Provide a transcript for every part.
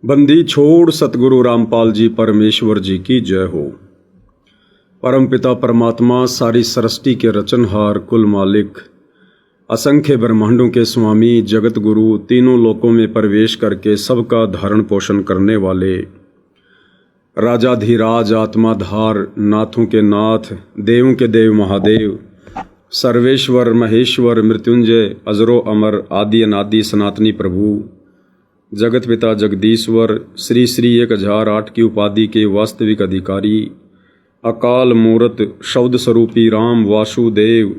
बंदी छोड़ सतगुरु रामपाल जी परमेश्वर जी की जय हो। परमपिता परमात्मा सारी सृष्टि के रचनहार कुल मालिक असंख्य ब्रह्मांडों के स्वामी जगत गुरु तीनों लोकों में प्रवेश करके सबका धारण पोषण करने वाले राजाधिराज आत्माधार नाथों के नाथ देवों के देव महादेव सर्वेश्वर महेश्वर मृत्युंजय अजरो अमर आदि अनादि सनातनी प्रभु जगत पिता जगदीश्वर श्री श्री 1008 की उपाधि के वास्तविक अधिकारी अकाल मूर्त शब्द स्वरूपी राम वासुदेव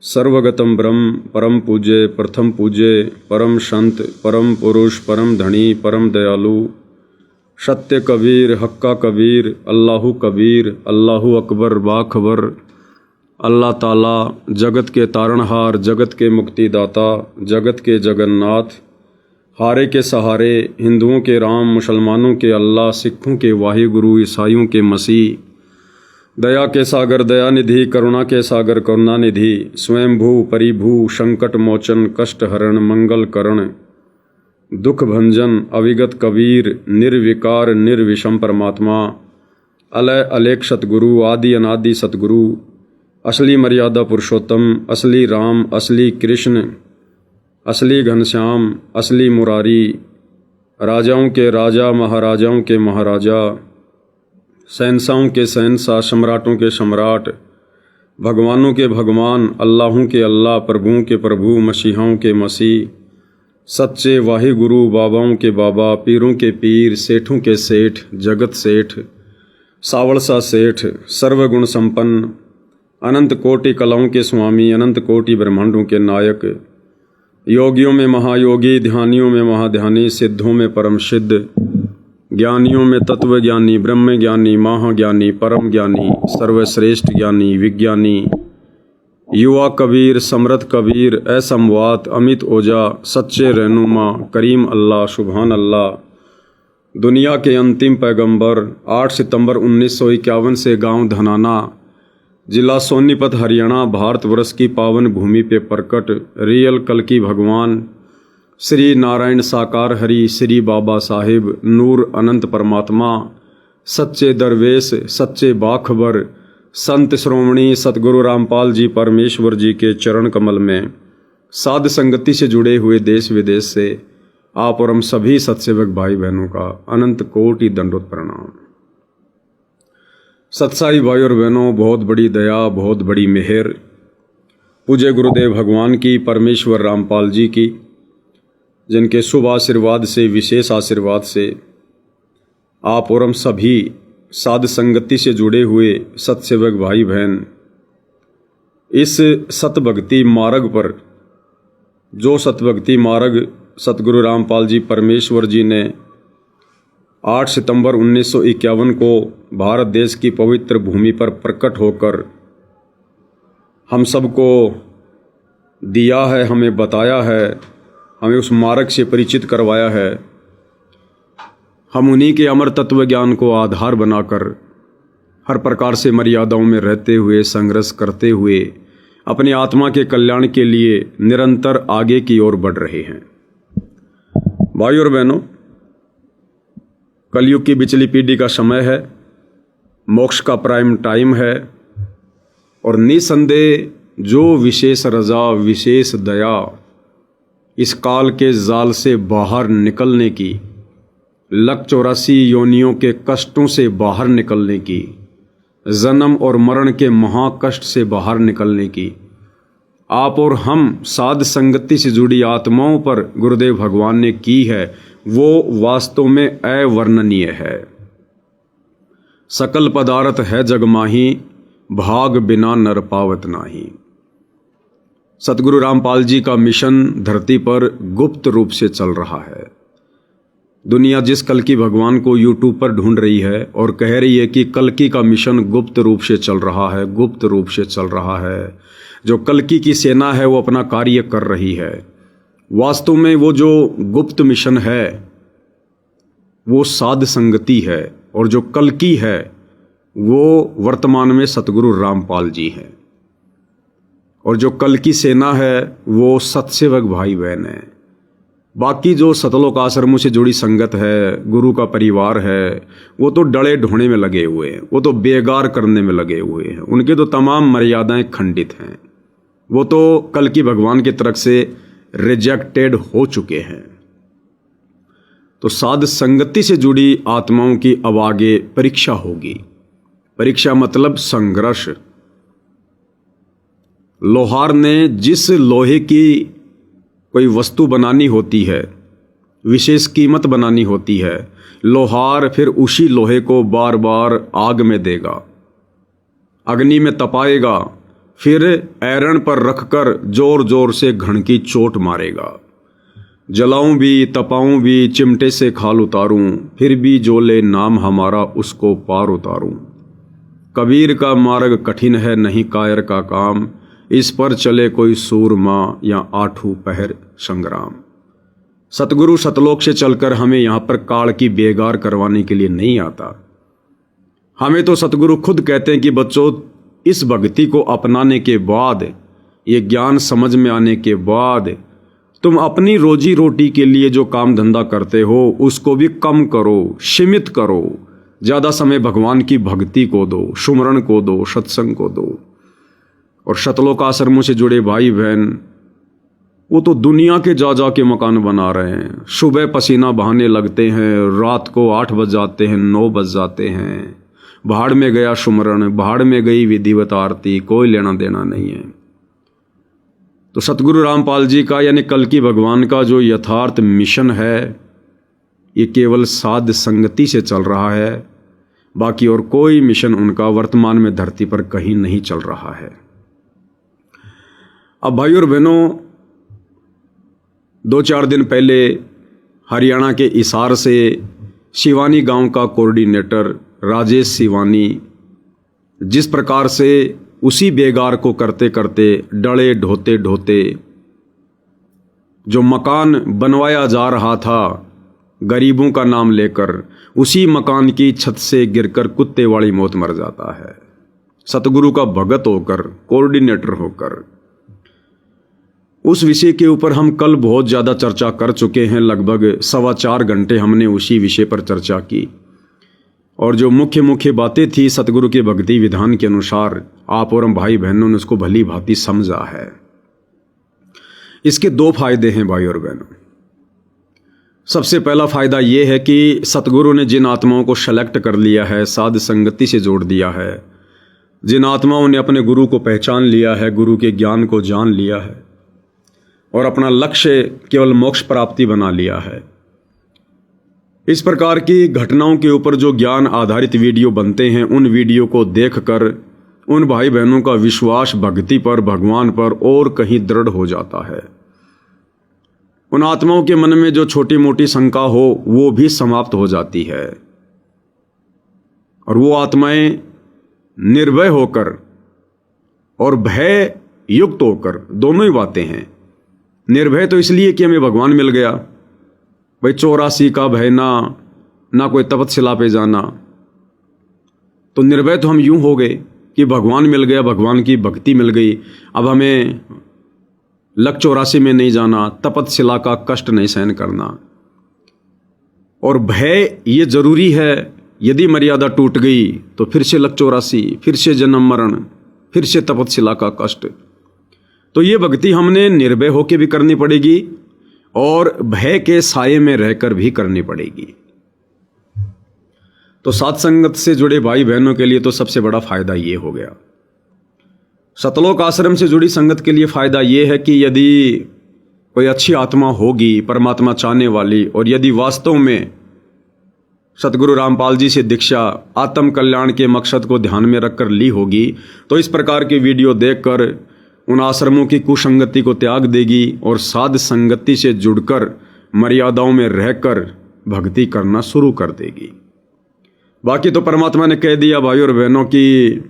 सर्वगतम ब्रह्म परम पूज्य प्रथम पूज्य परम संत परम पुरुष परम धनी परम दयालु सत्य कबीर हक्का कबीर अल्लाहु कबीर अल्लाहु अकबर बाखबर अल्लाह ताला जगत के तारणहार जगत के मुक्तिदाता जगत के जगन्नाथ हारे के सहारे हिंदुओं के राम मुसलमानों के अल्लाह सिखों के वाहिगुरु ईसाइयों के मसीह दया के सागर दयानिधि करुणा के सागर करुणानिधि स्वयंभू परिभू संकट मोचन कष्ट हरण मंगल करण दुख भंजन अविगत कबीर निर्विकार निर्विषम परमात्मा अलय अलेख सतगुरु आदि अनादि सतगुरु असली मर्यादा पुरुषोत्तम असली राम असली कृष्ण असली घनश्याम असली मुरारी राजाओं के राजा महाराजाओं के महाराजा शहंशाहों के शहंशाह सम्राटों के सम्राट भगवानों के भगवान अल्लाहों के अल्लाह प्रभुओं के प्रभु मसीहाओं के मसीह सच्चे वाहिगुरु बाबाओं के बाबा पीरों के पीर सेठों के सेठ जगत सेठ सावड़सा सेठ सर्वगुण संपन्न अनंत कोटि कलाओं के स्वामी अनंत कोटि ब्रह्मांडों के नायक योगियों में महायोगी ध्यानियों में महाध्यानी सिद्धों में परम सिद्ध ज्ञानियों में तत्व ज्ञानी ब्रह्म ज्ञानी महाज्ञानी परम ज्ञानी सर्वश्रेष्ठ ज्ञानी विज्ञानी युवा कबीर समृद्ध कबीर असमवात अमित ओजा सच्चे रहनुमा करीम अल्लाह सुभान अल्लाह दुनिया के अंतिम पैगंबर 8 सितंबर 1951 से गांव धनाना जिला सोनीपत हरियाणा भारतवर्ष की पावन भूमि पे प्रकट रियल कल्कि भगवान श्री नारायण साकार हरि श्री बाबा साहिब नूर अनंत परमात्मा सच्चे दरवेश सच्चे बाखबर संत श्रोमणी सतगुरु रामपाल जी परमेश्वर जी के चरण कमल में साध संगति से जुड़े हुए देश विदेश से आप और हम सभी सत्सेवक भाई बहनों का अनंत कोटि दंडोत प्रणाम। सत्साई भाई और बहनों, बहुत बड़ी दया बहुत बड़ी मेहर पूज्य गुरुदेव भगवान की परमेश्वर रामपाल जी की जिनके शुभ आशीर्वाद से विशेष आशीर्वाद से आप और हम सभी साध संगति से जुड़े हुए सत्सेवक भाई बहन इस सतभक्ति मार्ग पर जो सतभक्ति मार्ग सतगुरु रामपाल जी परमेश्वर जी ने 8 सितंबर 1951 को भारत देश की पवित्र भूमि पर प्रकट होकर हम सबको दिया है, हमें बताया है, हमें उस मार्ग से परिचित करवाया है। हम उन्हीं के अमर तत्व ज्ञान को आधार बनाकर हर प्रकार से मर्यादाओं में रहते हुए संघर्ष करते हुए अपनी आत्मा के कल्याण के लिए निरंतर आगे की ओर बढ़ रहे हैं। भाई और बहनों, कलयुग की बिचली पीढ़ी का समय है, मोक्ष का प्राइम टाइम है और निसंदेह जो विशेष रजा विशेष दया इस काल के जाल से बाहर निकलने की 184 योनियों के कष्टों से बाहर निकलने की जन्म और मरण के महाकष्ट से बाहर निकलने की आप और हम साध संगति से जुड़ी आत्माओं पर गुरुदेव भगवान ने की है, वो वास्तव में अवर्णनीय है। सकल पदार्थ है जग माही भाग बिना नर पावत नाही। सतगुरु रामपाल जी का मिशन धरती पर गुप्त रूप से चल रहा है। दुनिया जिस कल्कि भगवान को यूट्यूब पर ढूंढ रही है और कह रही है कि कल्कि का मिशन गुप्त रूप से चल रहा है, गुप्त रूप से चल रहा है, जो कल्कि की सेना है वो अपना कार्य कर रही है। वास्तव में वो जो गुप्त मिशन है वो साध संगति है और जो कल्कि है वो वर्तमान में सतगुरु रामपाल जी हैं और जो कल की सेना है वो सत्सेवक भाई बहन है। बाकी जो सतलोक आश्रमों से जुड़ी संगत है, गुरु का परिवार है, वो तो डले ढोने में लगे हुए हैं, वो तो बेगार करने में लगे हुए हैं, उनके तो तमाम मर्यादाएं खंडित हैं, वो तो कल की भगवान की तरफ से रिजेक्टेड हो चुके हैं। तो साध संगति से जुड़ी आत्माओं की अब आगे परीक्षा होगी। परीक्षा मतलब संघर्ष। लोहार ने जिस लोहे की कोई वस्तु बनानी होती है, विशेष कीमत बनानी होती है, लोहार फिर उसी लोहे को बार बार आग में देगा, अग्नि में तपाएगा, फिर ऐरण पर रखकर जोर जोर से घण की चोट मारेगा। जलाऊं भी, तपाऊं भी, चिमटे से खाल उतारूं, फिर भी जो ले नाम हमारा उसको पार उतारूं। कबीर का मार्ग कठिन है नहीं कायर का काम, इस पर चले कोई सूरमा या आठों पहर संग्राम। सतगुरु सतलोक से चलकर हमें यहाँ पर काल की बेगार करवाने के लिए नहीं आता। हमें तो सतगुरु खुद कहते हैं कि बच्चों, इस भक्ति को अपनाने के बाद, ये ज्ञान समझ में आने के बाद तुम अपनी रोजी रोटी के लिए जो काम धंधा करते हो उसको भी कम करो, सीमित करो। ज़्यादा समय भगवान की भक्ति को दो, सुमरण को दो, सत्संग को दो। और सतलोक आश्रमों से जुड़े भाई बहन, वो तो दुनिया के जा जा के मकान बना रहे हैं। सुबह पसीना बहाने लगते हैं, रात को 8 बज जाते हैं, 9 बज जाते हैं। भाड़ में गया सुमरण, भाड़ में गई विधिवत आरती, कोई लेना देना नहीं है। तो सतगुरु रामपाल जी का यानी कल की भगवान का जो यथार्थ मिशन है, ये केवल साध संगति से चल रहा है। बाकी और कोई मिशन उनका वर्तमान में धरती पर कहीं नहीं चल रहा है। अब भाई और बहनों, 2-4 दिन पहले हरियाणा के हिसार से शिवानी गांव का कोऑर्डिनेटर राजेश शिवानी जिस प्रकार से उसी बेगार को करते करते, डले ढोते ढोते जो मकान बनवाया जा रहा था गरीबों का नाम लेकर, उसी मकान की छत से गिरकर कुत्ते वाली मौत मर जाता है। सतगुरु का भगत होकर, कोऑर्डिनेटर होकर। उस विषय के ऊपर हम कल बहुत ज़्यादा चर्चा कर चुके हैं। लगभग 4.25 घंटे हमने उसी विषय पर चर्चा की। और जो मुख्य मुख्य बातें थी सतगुरु के भक्ति विधान के अनुसार, आप और हम भाई बहनों ने उसको भली भांति समझा है। इसके 2 फायदे हैं भाई और बहनों। सबसे पहला फायदा यह है कि सतगुरु ने जिन आत्माओं को सेलेक्ट कर लिया है, साध संगति से जोड़ दिया है, जिन आत्माओं ने अपने गुरु को पहचान लिया है, गुरु के ज्ञान को जान लिया है और अपना लक्ष्य केवल मोक्ष प्राप्ति बना लिया है, इस प्रकार की घटनाओं के ऊपर जो ज्ञान आधारित वीडियो बनते हैं, उन वीडियो को देखकर उन भाई बहनों का विश्वास भक्ति पर, भगवान पर और कहीं दृढ़ हो जाता है। उन आत्माओं के मन में जो छोटी मोटी शंका हो वो भी समाप्त हो जाती है और वो आत्माएं निर्भय होकर और भय युक्त होकर, दोनों ही बातें हैं। निर्भय तो इसलिए कि हमें भगवान मिल गया, भाई 84 का भय ना कोई तपस्या पे जाना। तो निर्भय तो हम यूं हो गए कि भगवान मिल गया, भगवान की भक्ति मिल गई, अब हमें लक 84 में नहीं जाना, तपस्या का कष्ट नहीं सहन करना। और भय ये जरूरी है, यदि मर्यादा टूट गई तो फिर से लक 84, फिर से जन्म मरण, फिर से तपस्या का कष्ट। तो ये भक्ति हमने निर्भय होकर भी करनी पड़ेगी और भय के साये में रहकर भी करनी पड़ेगी। तो साध संगत से जुड़े भाई बहनों के लिए तो सबसे बड़ा फायदा ये हो गया। सतलोक आश्रम से जुड़ी संगत के लिए फायदा ये है कि यदि कोई अच्छी आत्मा होगी, परमात्मा चाहने वाली, और यदि वास्तव में सतगुरु रामपाल जी से दीक्षा आत्म कल्याण के मकसद को ध्यान में रखकर ली होगी, तो इस प्रकार की वीडियो देखकर उन आश्रमों की कुसंगति को त्याग देगी और साध संगति से जुड़कर मर्यादाओं में रहकर भक्ति करना शुरू कर देगी। बाकी तो परमात्मा ने कह दिया भाई और बहनों की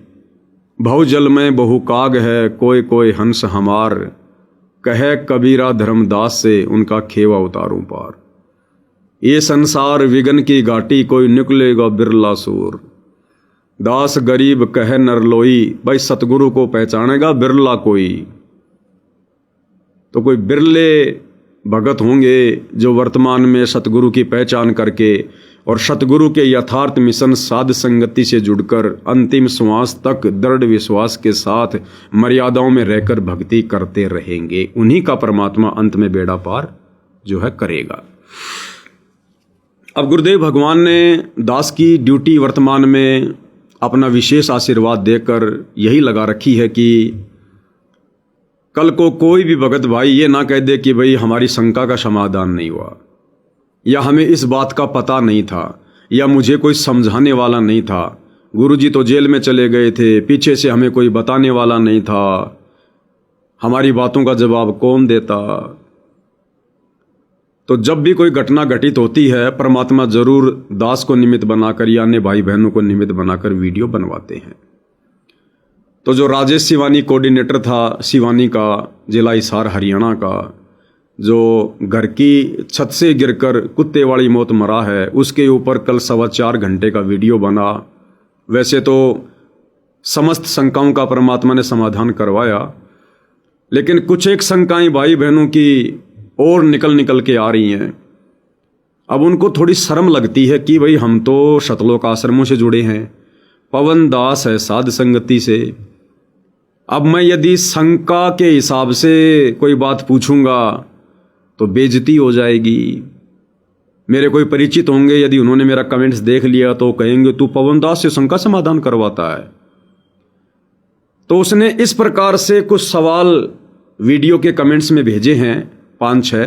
भव जल में बहु काग है, कोई कोई हंस हमार, कहे कबीरा धर्मदास से उनका खेवा उतारूं पार। ये संसार विगन की घाटी, कोई निकलेगा बिरला सूर। दास गरीब कहे नरलोई, भाई सतगुरु को पहचानेगा बिरला कोई। तो कोई बिरले भगत होंगे जो वर्तमान में सतगुरु की पहचान करके और सतगुरु के यथार्थ मिशन साध संगति से जुड़कर अंतिम श्वास तक दृढ़ विश्वास के साथ मर्यादाओं में रहकर भक्ति करते रहेंगे, उन्हीं का परमात्मा अंत में बेड़ा पार जो है करेगा। अब गुरुदेव भगवान ने दास की ड्यूटी वर्तमान में अपना विशेष आशीर्वाद देकर यही लगा रखी है कि कल को कोई भी भगत भाई ये ना कह दे कि भाई हमारी शंका का समाधान नहीं हुआ, या हमें इस बात का पता नहीं था, या मुझे कोई समझाने वाला नहीं था, गुरुजी तो जेल में चले गए थे, पीछे से हमें कोई बताने वाला नहीं था, हमारी बातों का जवाब कौन देता। तो जब भी कोई घटना घटित होती है परमात्मा जरूर दास को निमित्त बनाकर या अन्य भाई बहनों को निमित्त बनाकर वीडियो बनवाते हैं। तो जो राजेश सिवानी कोऑर्डिनेटर था सिवानी का, जिला हिसार हरियाणा का, जो घर की छत से गिरकर कुत्ते वाली मौत मरा है, उसके ऊपर कल 4.25 घंटे का वीडियो बना। वैसे तो समस्त शंकाओं का परमात्मा ने समाधान करवाया, लेकिन कुछ एक शंकाएं भाई बहनों की और निकल के आ रही हैं। अब उनको थोड़ी शर्म लगती है कि भाई हम तो शतलोक आश्रमों से जुड़े हैं, पवन दास है साध संगति से। अब मैं यदि शंका के हिसाब से कोई बात पूछूंगा तो बेइज्जती हो जाएगी। मेरे कोई परिचित होंगे, यदि उन्होंने मेरा कमेंट्स देख लिया तो कहेंगे तू पवन दास से शंका समाधान करवाता है। तो उसने इस प्रकार से कुछ सवाल वीडियो के कमेंट्स में भेजे हैं 5-6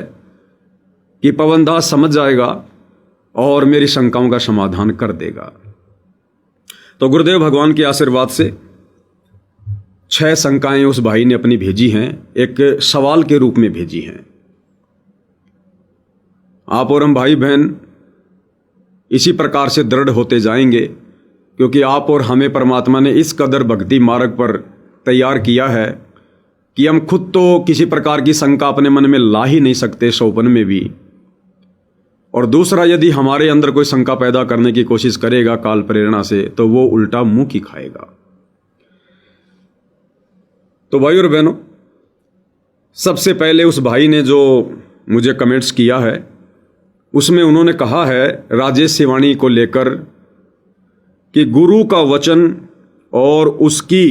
कि पवन दास समझ जाएगा और मेरी शंकाओं का समाधान कर देगा। तो गुरुदेव भगवान के आशीर्वाद से 6 शंकाएं उस भाई ने अपनी भेजी हैं, एक सवाल के रूप में भेजी हैं। आप और हम भाई बहन इसी प्रकार से दृढ़ होते जाएंगे, क्योंकि आप और हमें परमात्मा ने इस कदर भक्ति मार्ग पर तैयार किया है कि हम खुद तो किसी प्रकार की शंका अपने मन में ला ही नहीं सकते सौपन में भी, और दूसरा यदि हमारे अंदर कोई शंका पैदा करने की कोशिश करेगा काल प्रेरणा से तो वो उल्टा मुंह की खाएगा। तो भाई और बहनों, सबसे पहले उस भाई ने जो मुझे कमेंट्स किया है उसमें उन्होंने कहा है राजेश सिवानी को लेकर कि गुरु का वचन और उसकी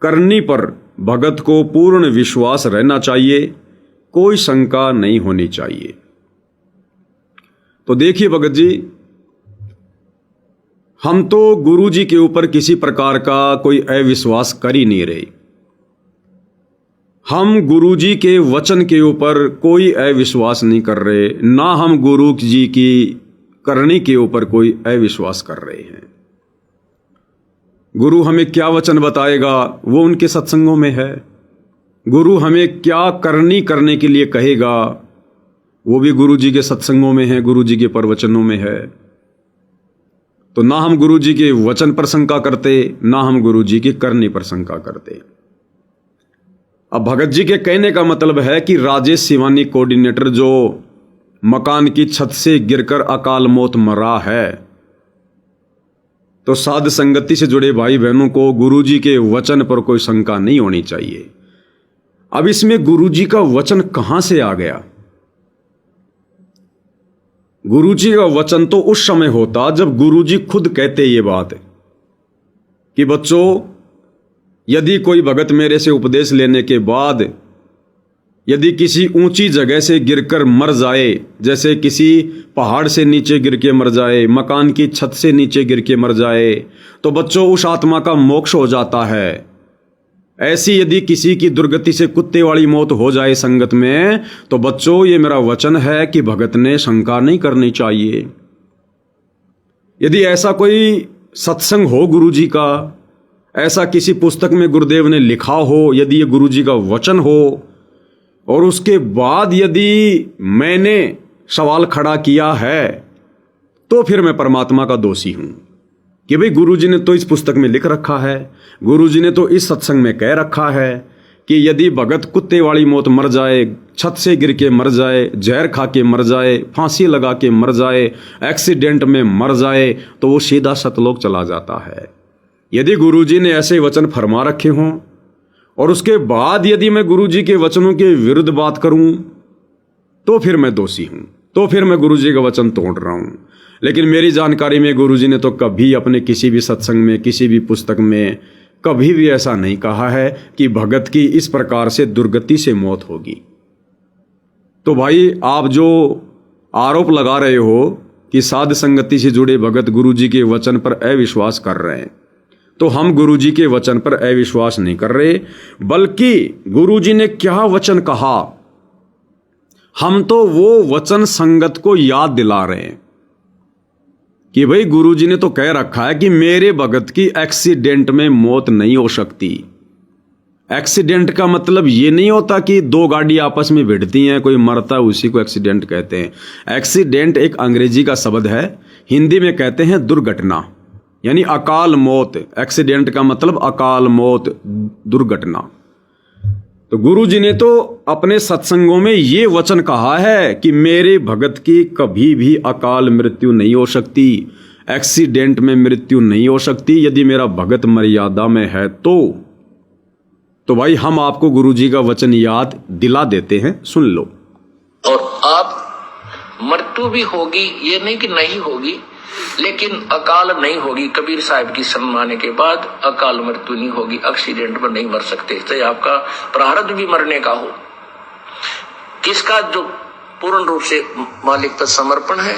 करनी पर भगत को पूर्ण विश्वास रहना चाहिए, कोई शंका नहीं होनी चाहिए। तो देखिए भगत जी, हम तो गुरु जी के ऊपर किसी प्रकार का कोई अविश्वास कर ही नहीं रहे। हम गुरु जी के वचन के ऊपर कोई अविश्वास नहीं कर रहे, ना हम गुरु जी की करनी के ऊपर कोई अविश्वास कर रहे हैं। गुरु हमें क्या वचन बताएगा वो उनके सत्संगों में है, गुरु हमें क्या करने के लिए कहेगा वो भी गुरु जी के सत्संगों में है, गुरु जी के प्रवचनों में है। तो ना हम गुरु जी के वचन पर शंका करते, ना हम गुरु जी की करनी पर शंका करते। अब भगत जी के कहने का मतलब है कि राजेश सिवानी कोऑर्डिनेटर जो मकान की छत से गिरकर अकाल मौत मरा है, तो साध संगति से जुड़े भाई बहनों को गुरु जी के वचन पर कोई शंका नहीं होनी चाहिए। अब इसमें गुरु जी का वचन कहां से आ गया? गुरु जी का वचन तो उस समय होता जब गुरु जी खुद कहते ये बात कि बच्चों, यदि कोई भगत मेरे से उपदेश लेने के बाद यदि किसी ऊंची जगह से गिरकर मर जाए, जैसे किसी पहाड़ से नीचे गिर के मर जाए, मकान की छत से नीचे गिर के मर जाए, तो बच्चों उस आत्मा का मोक्ष हो जाता है। ऐसी यदि किसी की दुर्गति से कुत्ते वाली मौत हो जाए संगत में, तो बच्चों ये मेरा वचन है कि भगत ने शंका नहीं करनी चाहिए। यदि ऐसा कोई सत्संग हो गुरु जी का, ऐसा किसी पुस्तक में गुरुदेव ने लिखा हो, यदि ये गुरु जी का वचन हो, और उसके बाद यदि मैंने सवाल खड़ा किया है, तो फिर मैं परमात्मा का दोषी हूं कि भाई गुरुजी ने तो इस पुस्तक में लिख रखा है, गुरुजी ने तो इस सत्संग में कह रखा है कि यदि भगत कुत्ते वाली मौत मर जाए, छत से गिर के मर जाए, जहर खा के मर जाए, फांसी लगा के मर जाए, एक्सीडेंट में मर जाए, तो वो सीधा सतलोक चला जाता है। यदि गुरुजी ने ऐसे वचन फरमा रखे हों और उसके बाद यदि मैं गुरुजी के वचनों के विरुद्ध बात करूं, तो फिर मैं दोषी हूं, तो फिर मैं गुरुजी का वचन तोड़ रहा हूं। लेकिन मेरी जानकारी में गुरुजी ने तो कभी अपने किसी भी सत्संग में, किसी भी पुस्तक में कभी भी ऐसा नहीं कहा है कि भगत की इस प्रकार से दुर्गति से मौत होगी। तो भाई, आप जो आरोप लगा रहे हो कि साध संगति से जुड़े भगत गुरुजी के वचन पर अविश्वास कर रहे हैं, तो हम गुरुजी के वचन पर अविश्वास नहीं कर रहे, बल्कि गुरुजी ने क्या वचन कहा, हम तो वो वचन संगत को याद दिला रहे हैं कि भाई गुरुजी ने तो कह रखा है कि मेरे भगत की एक्सीडेंट में मौत नहीं हो सकती। एक्सीडेंट का मतलब ये नहीं होता कि दो गाड़ी आपस में भिड़ती हैं, कोई मरता है, उसी को एक्सीडेंट कहते हैं। एक्सीडेंट एक अंग्रेजी का शब्द है, हिंदी में कहते हैं दुर्घटना, यानी अकाल मौत। एक्सीडेंट का मतलब अकाल मौत, दुर्घटना। तो गुरुजी ने तो अपने सत्संगों में ये वचन कहा है कि मेरे भगत की कभी भी अकाल मृत्यु नहीं हो सकती, एक्सीडेंट में मृत्यु नहीं हो सकती, यदि मेरा भगत मर्यादा में है तो भाई हम आपको गुरुजी का वचन याद दिला देते हैं, सुन लो। और आप मृत्यु भी होगी, ये नहीं कि नहीं होगी, लेकिन अकाल नहीं होगी। कबीर साहब की सम्माने के बाद अकाल मृत्यु नहीं होगी, एक्सीडेंट में नहीं मर सकते, चाहे आपका प्रारब्ध भी मरने का हो। किसका? जो पूर्ण रूप से मालिक पर समर्पण है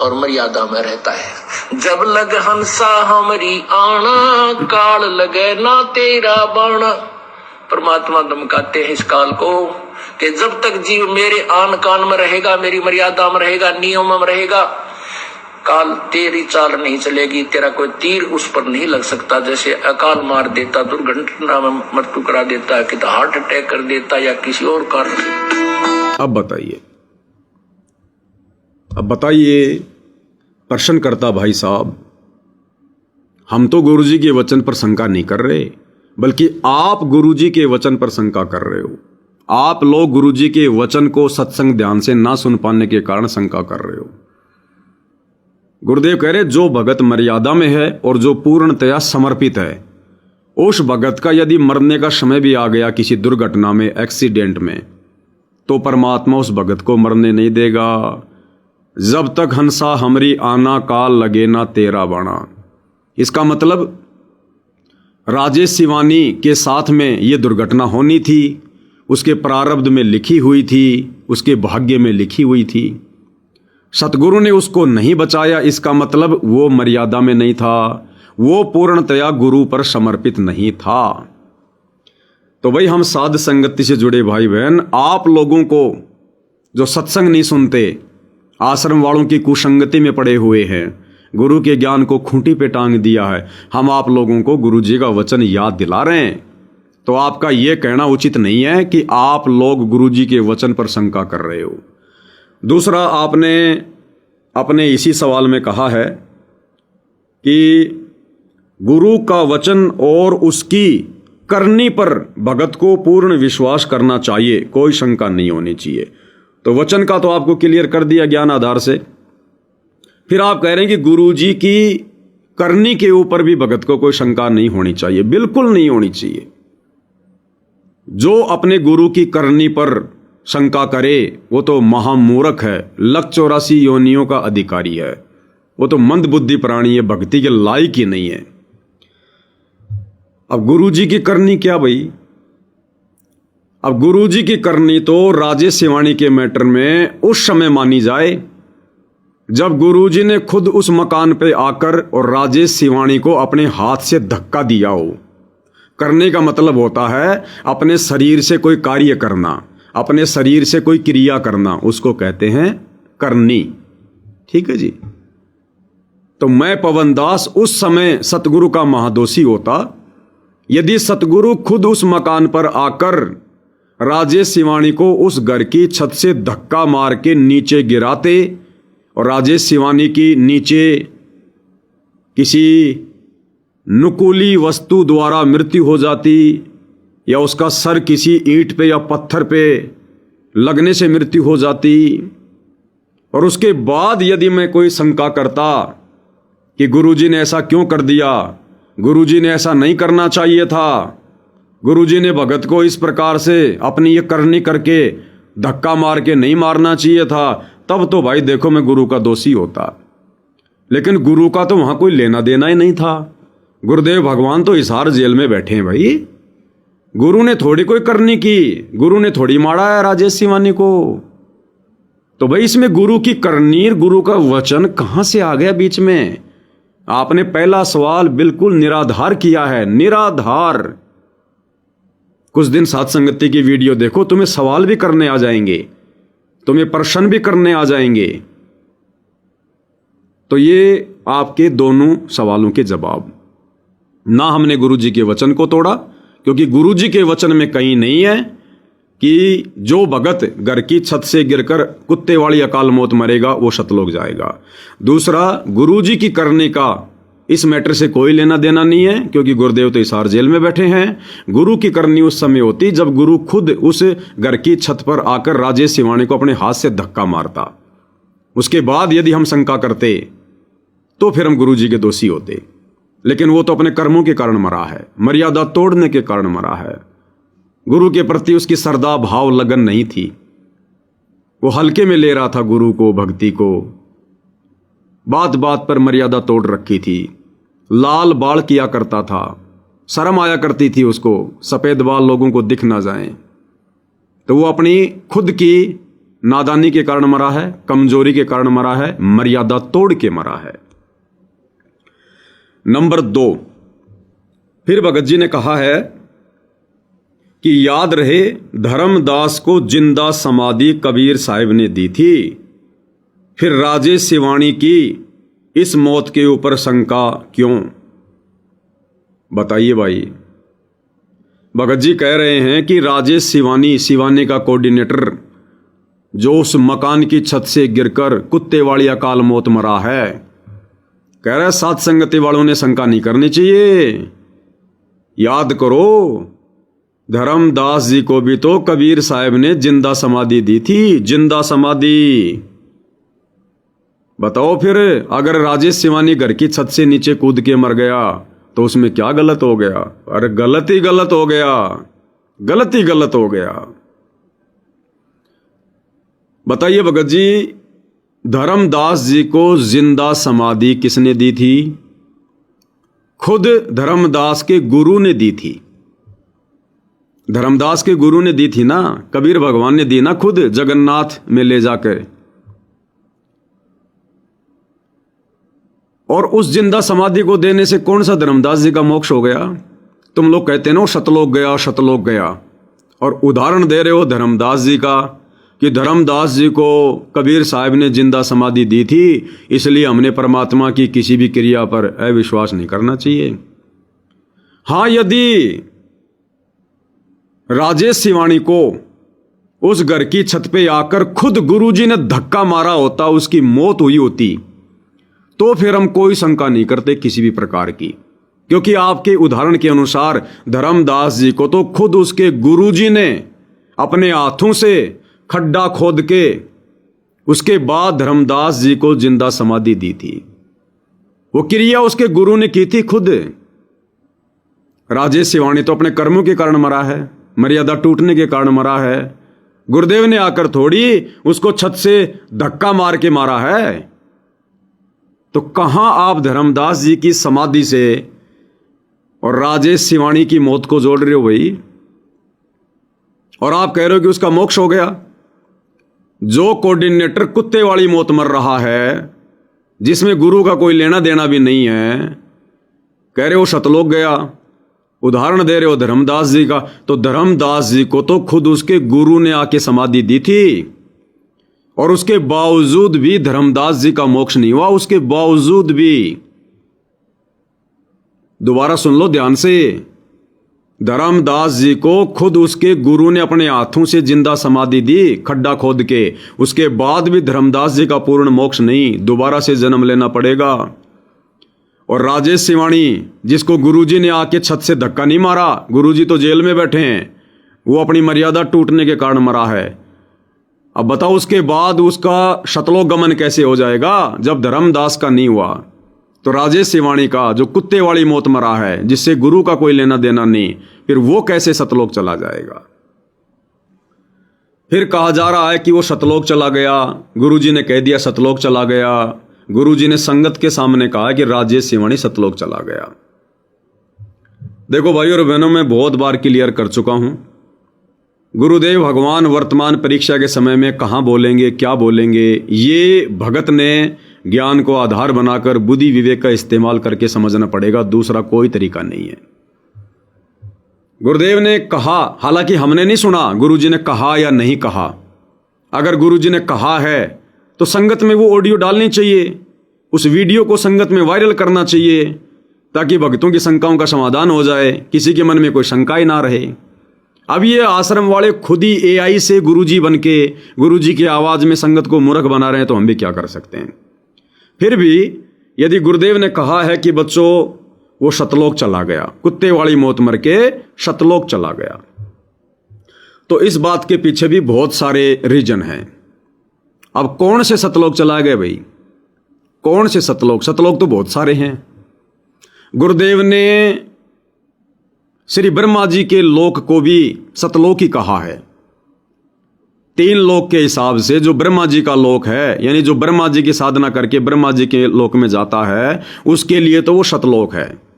और मर्यादा में रहता है। जब लग हंसा हमारी आना, काल लगे ना तेरा बाणा। परमात्मा धमकाते हैं इस काल को कि जब तक जीव मेरे आन कान में रहेगा, मेरी मर्यादा में रहेगा, नियम में रहेगा, काल तेरी चाल नहीं चलेगी, तेरा कोई तीर उस पर नहीं लग सकता। जैसे अकाल मार देता, दुर्घटना में मृत्यु करा देता, कि हार्ट अटैक कर देता या किसी और कारण से। अब बताइए प्रश्नकर्ता भाई साहब, हम तो गुरुजी के वचन पर शंका नहीं कर रहे, बल्कि आप गुरुजी के वचन पर शंका कर रहे हो। आप लोग गुरुजी के वचन को सत्संग ध्यान से ना सुन पाने के कारण शंका कर रहे हो। गुरुदेव कह रहे जो भगत मर्यादा में है और जो पूर्णतया समर्पित है, उस भगत का यदि मरने का समय भी आ गया किसी दुर्घटना में, एक्सीडेंट में, तो परमात्मा उस भगत को मरने नहीं देगा। जब तक हंसा हमरी आना, काल लगे ना तेरा बाणा। इसका मतलब राजेश सिवानी के साथ में ये दुर्घटना होनी थी, उसके प्रारब्ध में लिखी हुई थी, उसके भाग्य में लिखी हुई थी। सतगुरु ने उसको नहीं बचाया, इसका मतलब वो मर्यादा में नहीं था, वो पूर्णतया गुरु पर समर्पित नहीं था। तो भाई हम साध संगति से जुड़े भाई बहन, आप लोगों को जो सत्संग नहीं सुनते, आश्रम वालों की कुसंगति में पड़े हुए हैं, गुरु के ज्ञान को खूंटी पे टांग दिया है, हम आप लोगों को गुरु जी का वचन याद दिला रहे हैं। तो आपका यह कहना उचित नहीं है कि आप लोग गुरु जी के वचन पर शंका कर रहे हो। दूसरा, आपने अपने इसी सवाल में कहा है कि गुरु का वचन और उसकी करनी पर भगत को पूर्ण विश्वास करना चाहिए, कोई शंका नहीं होनी चाहिए। तो वचन का तो आपको क्लियर कर दिया ज्ञान आधार से। फिर आप कह रहे हैं कि गुरु जी की करनी के ऊपर भी भगत को कोई शंका नहीं होनी चाहिए। बिल्कुल नहीं होनी चाहिए। जो अपने गुरु की करनी पर शंका करे वो तो महामूर्ख है, 184 योनियों का अधिकारी है, वो तो मंद बुद्धि प्राणी है, भक्ति के लायक ही नहीं है। अब गुरु जी की करनी क्या भाई? अब गुरु जी की करनी तो राजेश सिवानी के मैटर में उस समय मानी जाए जब गुरुजी ने खुद उस मकान पे आकर और राजेश सिवानी को अपने हाथ से धक्का दिया हो। करने का मतलब होता है अपने शरीर से कोई कार्य करना, अपने शरीर से कोई क्रिया करना, उसको कहते हैं करनी। ठीक है जी। तो मैं पवन दास उस समय सतगुरु का महादोषी होता यदि सतगुरु खुद उस मकान पर आकर राजेश सिवानी को उस घर की छत से धक्का मार के नीचे गिराते और राजेश सिवानी की नीचे किसी नुकीली वस्तु द्वारा मृत्यु हो जाती, या उसका सर किसी ईंट पे या पत्थर पे लगने से मृत्यु हो जाती, और उसके बाद यदि मैं कोई शंका करता कि गुरुजी ने ऐसा क्यों कर दिया, गुरुजी ने ऐसा नहीं करना चाहिए था, गुरुजी ने भगत को इस प्रकार से अपनी ये करनी करके धक्का मार के नहीं मारना चाहिए था, तब तो भाई देखो मैं गुरु का दोषी होता। लेकिन गुरु का तो वहां कोई लेना देना ही नहीं था। गुरुदेव भगवान तो हिसार जेल में बैठे हैं भाई। गुरु ने थोड़ी कोई करनी की, गुरु ने थोड़ी मारा है राजेश सिवानी को। तो भाई इसमें गुरु की करनी, गुरु का वचन कहां से आ गया बीच में? आपने पहला सवाल बिल्कुल निराधार किया है, निराधार। कुछ दिन साथ संगति की वीडियो देखो, तुम्हें सवाल भी करने आ जाएंगे, तुम्हें प्रश्न भी करने आ जाएंगे। तो ये आपके दोनों सवालों के जवाब। ना हमने गुरु जी के वचन को तोड़ा, क्योंकि गुरु जी के वचन में कहीं नहीं है कि जो भगत घर की छत से गिरकर कुत्ते वाली अकाल मौत मरेगा वो शतलोक जाएगा। दूसरा, गुरु जी की करने का इस मैटर से कोई लेना देना नहीं है, क्योंकि गुरुदेव तो हिसार जेल में बैठे हैं। गुरु की करनी उस समय होती जब गुरु खुद उस घर की छत पर आकर राजेश सिवानी को अपने हाथ से धक्का मारता। उसके बाद यदि हम शंका करते तो फिर हम गुरु जी के दोषी होते। लेकिन वो तो अपने कर्मों के कारण मरा है, मर्यादा तोड़ने के कारण मरा है। गुरु के प्रति उसकी श्रद्धा भाव लगन नहीं थी, वो हल्के में ले रहा था गुरु को, भक्ति को। बात बात पर मर्यादा तोड़ रखी थी, लाल बाल किया करता था, शर्म आया करती थी उसको, सफेद बाल लोगों को दिख ना जाए। तो वो अपनी खुद की नादानी के कारण मरा है, कमजोरी के कारण मरा है, मर्यादा तोड़ के मरा है। नंबर 2, फिर भगत जी ने कहा है कि याद रहे धर्मदास को जिंदा समाधि कबीर साहिब ने दी थी। फिर राजेश सिवानी की इस मौत के ऊपर शंका क्यों? बताइए भाई। भगत जी कह रहे हैं कि राजेश सिवानी का कोऑर्डिनेटर जो उस मकान की छत से गिरकर कुत्ते वाली अकाल मौत मरा है, कह रहा है साथ संगति वालों ने शंका नहीं करनी चाहिए। याद करो, धर्मदास जी को भी तो कबीर साहब ने जिंदा समाधि दी थी, जिंदा समाधि। बताओ फिर, अगर राजेश सिवानी घर की छत से नीचे कूद के मर गया तो उसमें क्या गलत हो गया? अरे गलत ही गलत हो गया, गलत ही गलत हो गया। बताइए भगत जी, धर्मदास जी को जिंदा समाधि किसने दी थी? खुद धर्मदास के गुरु ने दी थी। धर्मदास के गुरु ने दी थी ना, कबीर भगवान ने दी ना, खुद जगन्नाथ में ले जाकर। और उस जिंदा समाधि को देने से कौन सा धर्मदास जी का मोक्ष हो गया? तुम लोग कहते हैं ना शतलोक गया, शतलोक गया, और उदाहरण दे रहे हो धर्मदास जी का कि धर्मदास जी को कबीर साहब ने जिंदा समाधि दी थी, इसलिए हमने परमात्मा की किसी भी क्रिया पर अविश्वास नहीं करना चाहिए। हां, यदि राजेश सिवानी को उस घर की छत पे आकर खुद गुरुजी ने धक्का मारा होता, उसकी मौत हुई होती, तो फिर हम कोई शंका नहीं करते किसी भी प्रकार की, क्योंकि आपके उदाहरण के अनुसार धर्मदास जी को तो खुद उसके गुरुजी ने अपने हाथों से खड्डा खोद के उसके बाद धर्मदास जी को जिंदा समाधि दी थी। वो क्रिया उसके गुरु ने की थी खुद। राजेश सिवानी तो अपने कर्मों के कारण मरा है, मर्यादा टूटने के कारण मरा है। गुरुदेव ने आकर थोड़ी उसको छत से धक्का मार के मारा है। तो कहां आप धर्मदास जी की समाधि से और राजेश सिवानी की मौत को जोड़ रहे हो भाई? और आप कह रहे हो कि उसका मोक्ष हो गया। जो कोऑर्डिनेटर कुत्ते वाली मौत मर रहा है, जिसमें गुरु का कोई लेना देना भी नहीं है, कह रहे हो शतलोक गया, उदाहरण दे रहे हो धर्मदास जी का। तो धर्मदास जी को तो खुद उसके गुरु ने आके समाधि दी थी, और उसके बावजूद भी धर्मदास जी का मोक्ष नहीं हुआ। उसके बावजूद भी, दोबारा सुन लो ध्यान से, धर्मदास जी को खुद उसके गुरु ने अपने हाथों से जिंदा समाधि दी, खड्डा खोद के। उसके बाद भी धर्मदास जी का पूर्ण मोक्ष नहीं, दोबारा से जन्म लेना पड़ेगा। और राजेश सिवानी, जिसको गुरुजी ने आके छत से धक्का नहीं मारा, गुरुजी तो जेल में बैठे हैं, वो अपनी मर्यादा टूटने के कारण मरा है। अब बताओ उसके बाद उसका शतलोक गमन कैसे हो जाएगा जब धर्मदास का नहीं हुआ? तो राजेश सिवानी का जो कुत्ते वाली मौत मरा है, जिससे गुरु का कोई लेना देना नहीं, फिर वो कैसे सतलोक चला जाएगा? फिर कहा जा रहा है कि वो सतलोक चला गया, गुरुजी ने कह दिया सतलोक चला गया, गुरुजी ने संगत के सामने कहा कि राजेश सिवानी सतलोक चला गया। देखो भाई और बहनों, मैं बहुत बार क्लियर कर चुका हूं, गुरुदेव भगवान वर्तमान परीक्षा के समय में कहाँ बोलेंगे, क्या बोलेंगे, ये भगत ने ज्ञान को आधार बनाकर बुद्धि विवेक का इस्तेमाल करके समझना पड़ेगा, दूसरा कोई तरीका नहीं है। गुरुदेव ने कहा, हालांकि हमने नहीं सुना गुरुजी ने कहा या नहीं कहा। अगर गुरुजी ने कहा है तो संगत में वो ऑडियो डालनी चाहिए, उस वीडियो को संगत में वायरल करना चाहिए, ताकि भक्तों की शंकाओं का समाधान हो जाए, किसी के मन में कोई शंका ही ना रहे। अब ये आश्रम वाले खुद ही एआई से गुरुजी बन के गुरुजी की आवाज में संगत को मूर्ख बना रहे हैं, तो हम भी क्या कर सकते हैं। फिर भी यदि गुरुदेव ने कहा है कि बच्चों वो सतलोक चला गया, कुत्ते वाली मौत मर के सतलोक चला गया, तो इस बात के पीछे भी बहुत सारे रीजन हैं। अब कौन से सतलोक चला गए भाई, कौन से सतलोक? सतलोक तो बहुत सारे हैं। गुरुदेव ने श्री ब्रह्मा जी के लोक को भी सतलोक ही कहा है। 3 लोक के हिसाब से जो ब्रह्मा जी का लोक है, यानी जो ब्रह्मा जी की साधना करके ब्रह्मा जी के लोक में जाता है, उसके लिए तो वो सतलोक है।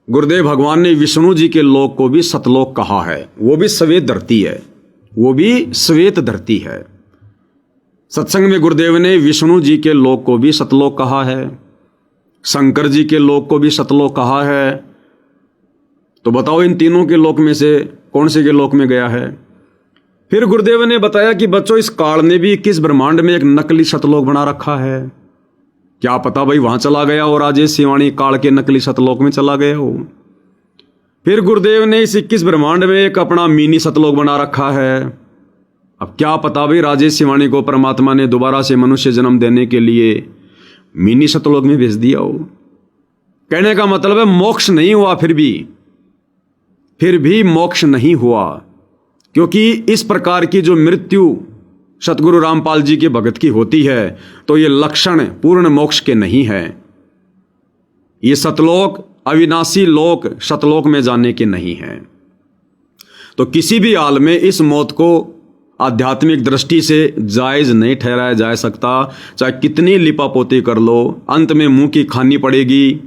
गुरुदेव भगवान ने विष्णु जी के लोक को भी सतलोक कहा है, वो भी श्वेत धरती है, वो भी श्वेत धरती है। सत्संग में गुरुदेव ने विष्णु जी के लोक को भी सतलोक कहा है, शंकर जी के लोक को भी सतलोक कहा है। तो बताओ इन तीनों के लोक में से कौन से के लोक में गया है? फिर गुरुदेव ने बताया कि बच्चों इस काल ने भी किस ब्रह्मांड में एक नकली सतलोक बना रखा है, क्या पता भाई वहां चला गया और राजेश सिवानी काल के नकली सतलोक में चला गया हो। फिर गुरुदेव ने इस 21 ब्रह्मांड में एक अपना मिनी सतलोक बना रखा है। अब क्या पता भाई राजेश सिवानी को परमात्मा ने दोबारा से मनुष्य जन्म देने के लिए मिनी सतलोक में भेज दिया हो। कहने का मतलब है मोक्ष नहीं हुआ, फिर भी मोक्ष नहीं हुआ, क्योंकि इस प्रकार की जो मृत्यु सतगुरु रामपाल जी के भगत की होती है तो ये लक्षण पूर्ण मोक्ष के नहीं है। ये सतलोक अविनाशी लोक सतलोक में जाने के नहीं है। तो किसी भी हाल में इस मौत को आध्यात्मिक दृष्टि से जायज नहीं ठहराया जा सकता, चाहे कितनी लिपापोती कर लो, अंत में मुंह की खानी पड़ेगी।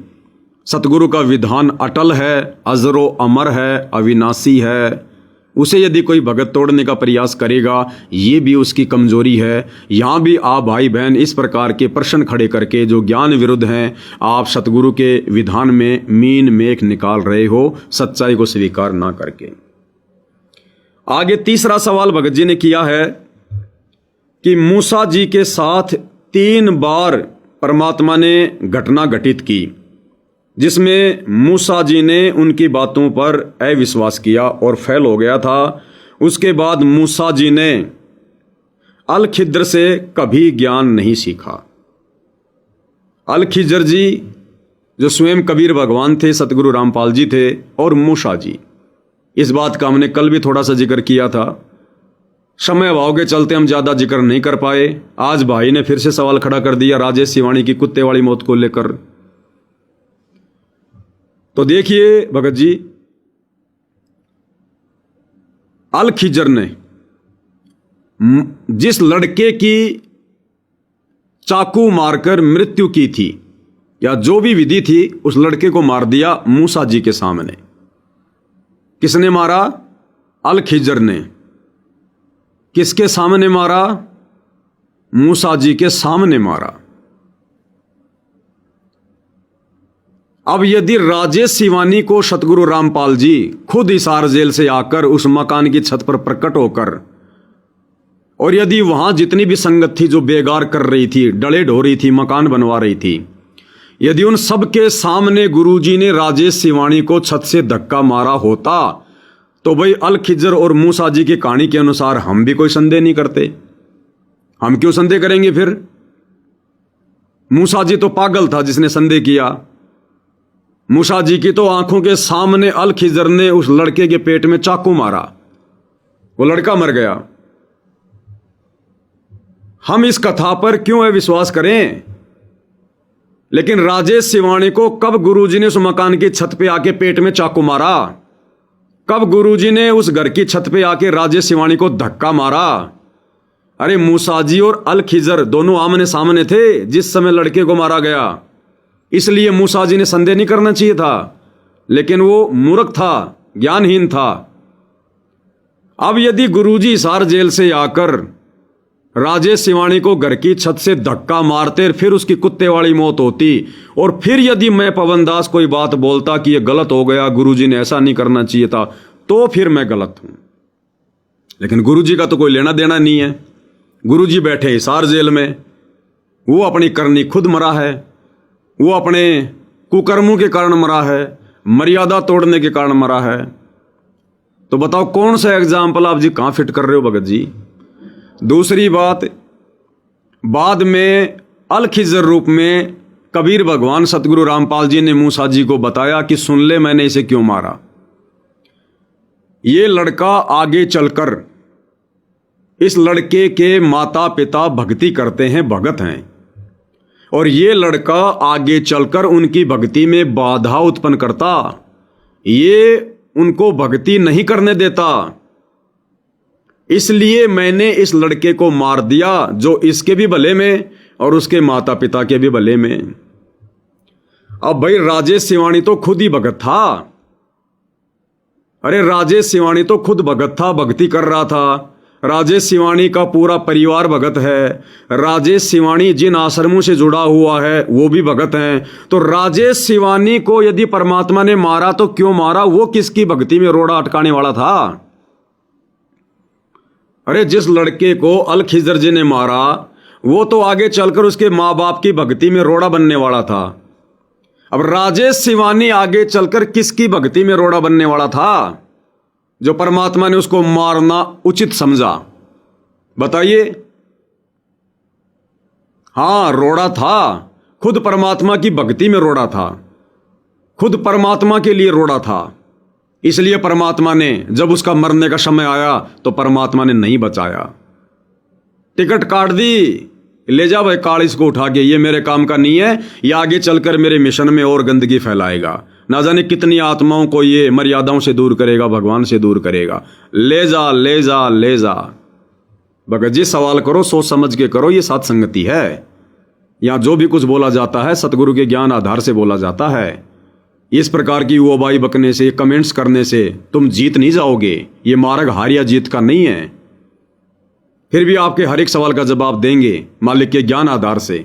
सतगुरु का विधान अटल है, अजरो अमर है, अविनाशी है। उसे यदि कोई भगत तोड़ने का प्रयास करेगा, ये भी उसकी कमजोरी है। यहाँ भी आप भाई बहन इस प्रकार के प्रश्न खड़े करके जो ज्ञान विरुद्ध हैं, आप सतगुरु के विधान में मीन मेख निकाल रहे हो, सच्चाई को स्वीकार ना करके। आगे तीसरा सवाल भगत जी ने किया है कि मूसा जी के साथ 3 बार परमात्मा ने घटना घटित की, जिसमें मूसा जी ने उनकी बातों पर अविश्वास किया और फेल हो गया था। उसके बाद मूसा जी ने अल खिज्र से कभी ज्ञान नहीं सीखा। अल खिज्र जी जो स्वयं कबीर भगवान थे, सतगुरु रामपाल जी थे, और मूसा जी, इस बात का हमने कल भी थोड़ा सा जिक्र किया था। समय अभाव के चलते हम ज्यादा जिक्र नहीं कर पाए। आज भाई ने फिर से सवाल खड़ा कर दिया राजेश सिवानी की कुत्ते वाली मौत को लेकर। तो देखिए भगत जी, अल खिज्र ने जिस लड़के की चाकू मारकर मृत्यु की थी, या जो भी विधि थी, उस लड़के को मार दिया मूसा जी के सामने। किसने मारा? अल खिज्र ने। किसके सामने मारा? मूसा जी के सामने मारा। अब यदि राजेश सिवानी को सतगुरु रामपाल जी खुद हिसार जेल से आकर उस मकान की छत पर प्रकट होकर, और यदि वहां जितनी भी संगत थी जो बेगार कर रही थी, डले ढो रही थी, मकान बनवा रही थी, यदि उन सब के सामने गुरुजी ने राजेश सिवानी को छत से धक्का मारा होता, तो भाई अल खिज्र और मूसा जी की कहानी के अनुसार हम भी कोई संदेह नहीं करते। हम क्यों संदेह करेंगे फिर? मूसा जी तो पागल था जिसने संदेह किया। मूसा जी की तो आंखों के सामने अल खिज्र ने उस लड़के के पेट में चाकू मारा, वो लड़का मर गया। हम इस कथा पर क्यों अविश्वास करें? लेकिन राजेश सिवानी को कब गुरुजी ने उस मकान की छत पे आके पेट में चाकू मारा? कब गुरुजी ने उस घर की छत पे आके राजेश सिवानी को धक्का मारा। अरे मूसा जी और अल खिजर दोनों आमने सामने थे जिस समय लड़के को मारा गया, इसलिए मूसा जी ने संदेह नहीं करना चाहिए था, लेकिन वो मूर्ख था, ज्ञानहीन था। अब यदि गुरुजी हिसार जेल से आकर राजेश सिवानी को घर की छत से धक्का मारते, फिर उसकी कुत्ते वाली मौत होती, और फिर यदि मैं पवन दास कोई बात बोलता कि यह गलत हो गया, गुरुजी ने ऐसा नहीं करना चाहिए था, तो फिर मैं गलत हूं। लेकिन गुरुजी का तो कोई लेना देना नहीं है। गुरुजी बैठे हिसार जेल में, वो अपनी करनी खुद मरा है, वो अपने कुकर्मों के कारण मरा है, मर्यादा तोड़ने के कारण मरा है। तो बताओ कौन सा एग्जाम्पल आप जी कहां फिट कर रहे हो भगत जी। दूसरी बात, बाद में अल खिजर रूप में कबीर भगवान सतगुरु रामपाल जी ने मूसा जी को बताया कि सुन ले मैंने इसे क्यों मारा। ये लड़का आगे चलकर, इस लड़के के माता पिता भक्ति करते हैं, भगत हैं, और ये लड़का आगे चलकर उनकी भक्ति में बाधा उत्पन्न करता, ये उनको भक्ति नहीं करने देता। इसलिए मैंने इस लड़के को मार दिया, जो इसके भी भले में और उसके माता पिता के भी भले में। अब भाई राजेश सिवानी तो खुद ही भगत था। अरे राजेश सिवानी तो खुद भगत था, भक्ति कर रहा था। राजेश सिवानी का पूरा परिवार भगत है। राजेश सिवानी जिन आश्रमों से जुड़ा हुआ है वो भी भगत हैं। तो राजेश सिवानी को यदि परमात्मा ने मारा तो क्यों मारा? वो किसकी भक्ति में रोड़ा अटकाने वाला था? अरे जिस लड़के को अल खिजर जी ने मारा वो तो आगे चलकर उसके मां बाप की भक्ति में रोड़ा बनने वाला था। अब राजेश सिवानी आगे चलकर किसकी भक्ति में रोड़ा बनने वाला था, जो परमात्मा ने उसको मारना उचित समझा? बताइए। हां, रोड़ा था, खुद परमात्मा की भक्ति में रोड़ा था, खुद परमात्मा के लिए रोड़ा था। इसलिए परमात्मा ने जब उसका मरने का समय आया तो परमात्मा ने नहीं बचाया, टिकट काट दी, ले जा भाई काल इसको उठा के, ये मेरे काम का नहीं है, ये आगे चलकर मेरे मिशन में और गंदगी फैलाएगा, ना जाने कितनी आत्माओं को ये मर्यादाओं से दूर करेगा, भगवान से दूर करेगा। ले जा ले जा ले जा। भगत जी सवाल करो, सोच समझ के करो, ये सत्संगति है। यहां जो भी कुछ बोला जाता है सतगुरु के ज्ञान आधार से बोला जाता है। इस प्रकार की वो बकने से, कमेंट्स करने से तुम जीत नहीं जाओगे। ये मार्ग हार या जीत का नहीं है। फिर भी आपके हर एक सवाल का जवाब देंगे मालिक के ज्ञान आधार से,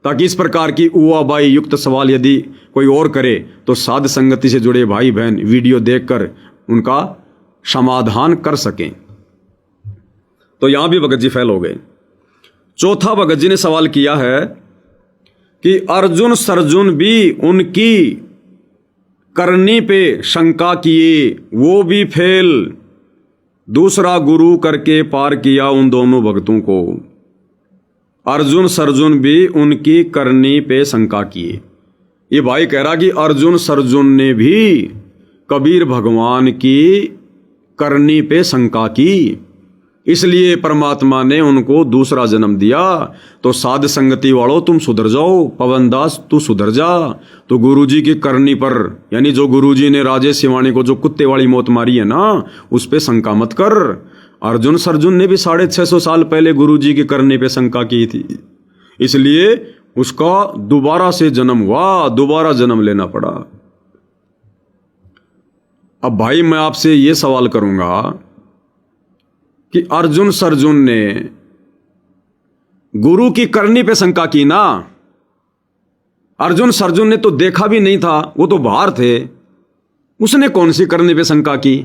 ताकि इस प्रकार की उवाबाई युक्त सवाल यदि कोई और करे तो साध संगति से जुड़े भाई बहन वीडियो देखकर उनका समाधान कर सकें। तो यहां भी भगत जी फेल हो गए। चौथा भगत जी ने सवाल किया है कि अर्जुन सर्जुन भी उनकी करनी पे शंका किए, वो भी फेल, दूसरा गुरु करके पार किया उन दोनों भक्तों को। अर्जुन सर्जुन भी उनकी करनी पे शंका किए। ये भाई कह रहा कि अर्जुन सर्जुन ने भी कबीर भगवान की करनी पे शंका की, इसलिए परमात्मा ने उनको दूसरा जन्म दिया। तो साध संगति वालों तुम सुधर जाओ, पवन दास तू सुधर जा। तो गुरुजी की करनी पर, यानी जो गुरुजी ने राजेश सिवानी को जो कुत्ते वाली मौत मारी है ना, उस पे शंका मत कर। अर्जुन सर्जुन ने भी 650 साल पहले गुरुजी की करनी पे शंका की थी, इसलिए उसका दोबारा से जन्म हुआ, दोबारा जन्म लेना पड़ा। अब भाई मैं आपसे ये सवाल करूंगा कि अर्जुन सर्जुन ने गुरु की करनी पे शंका की ना? अर्जुन सर्जुन ने तो देखा भी नहीं था, वो तो बाहर थे, उसने कौन सी करनी पे शंका की?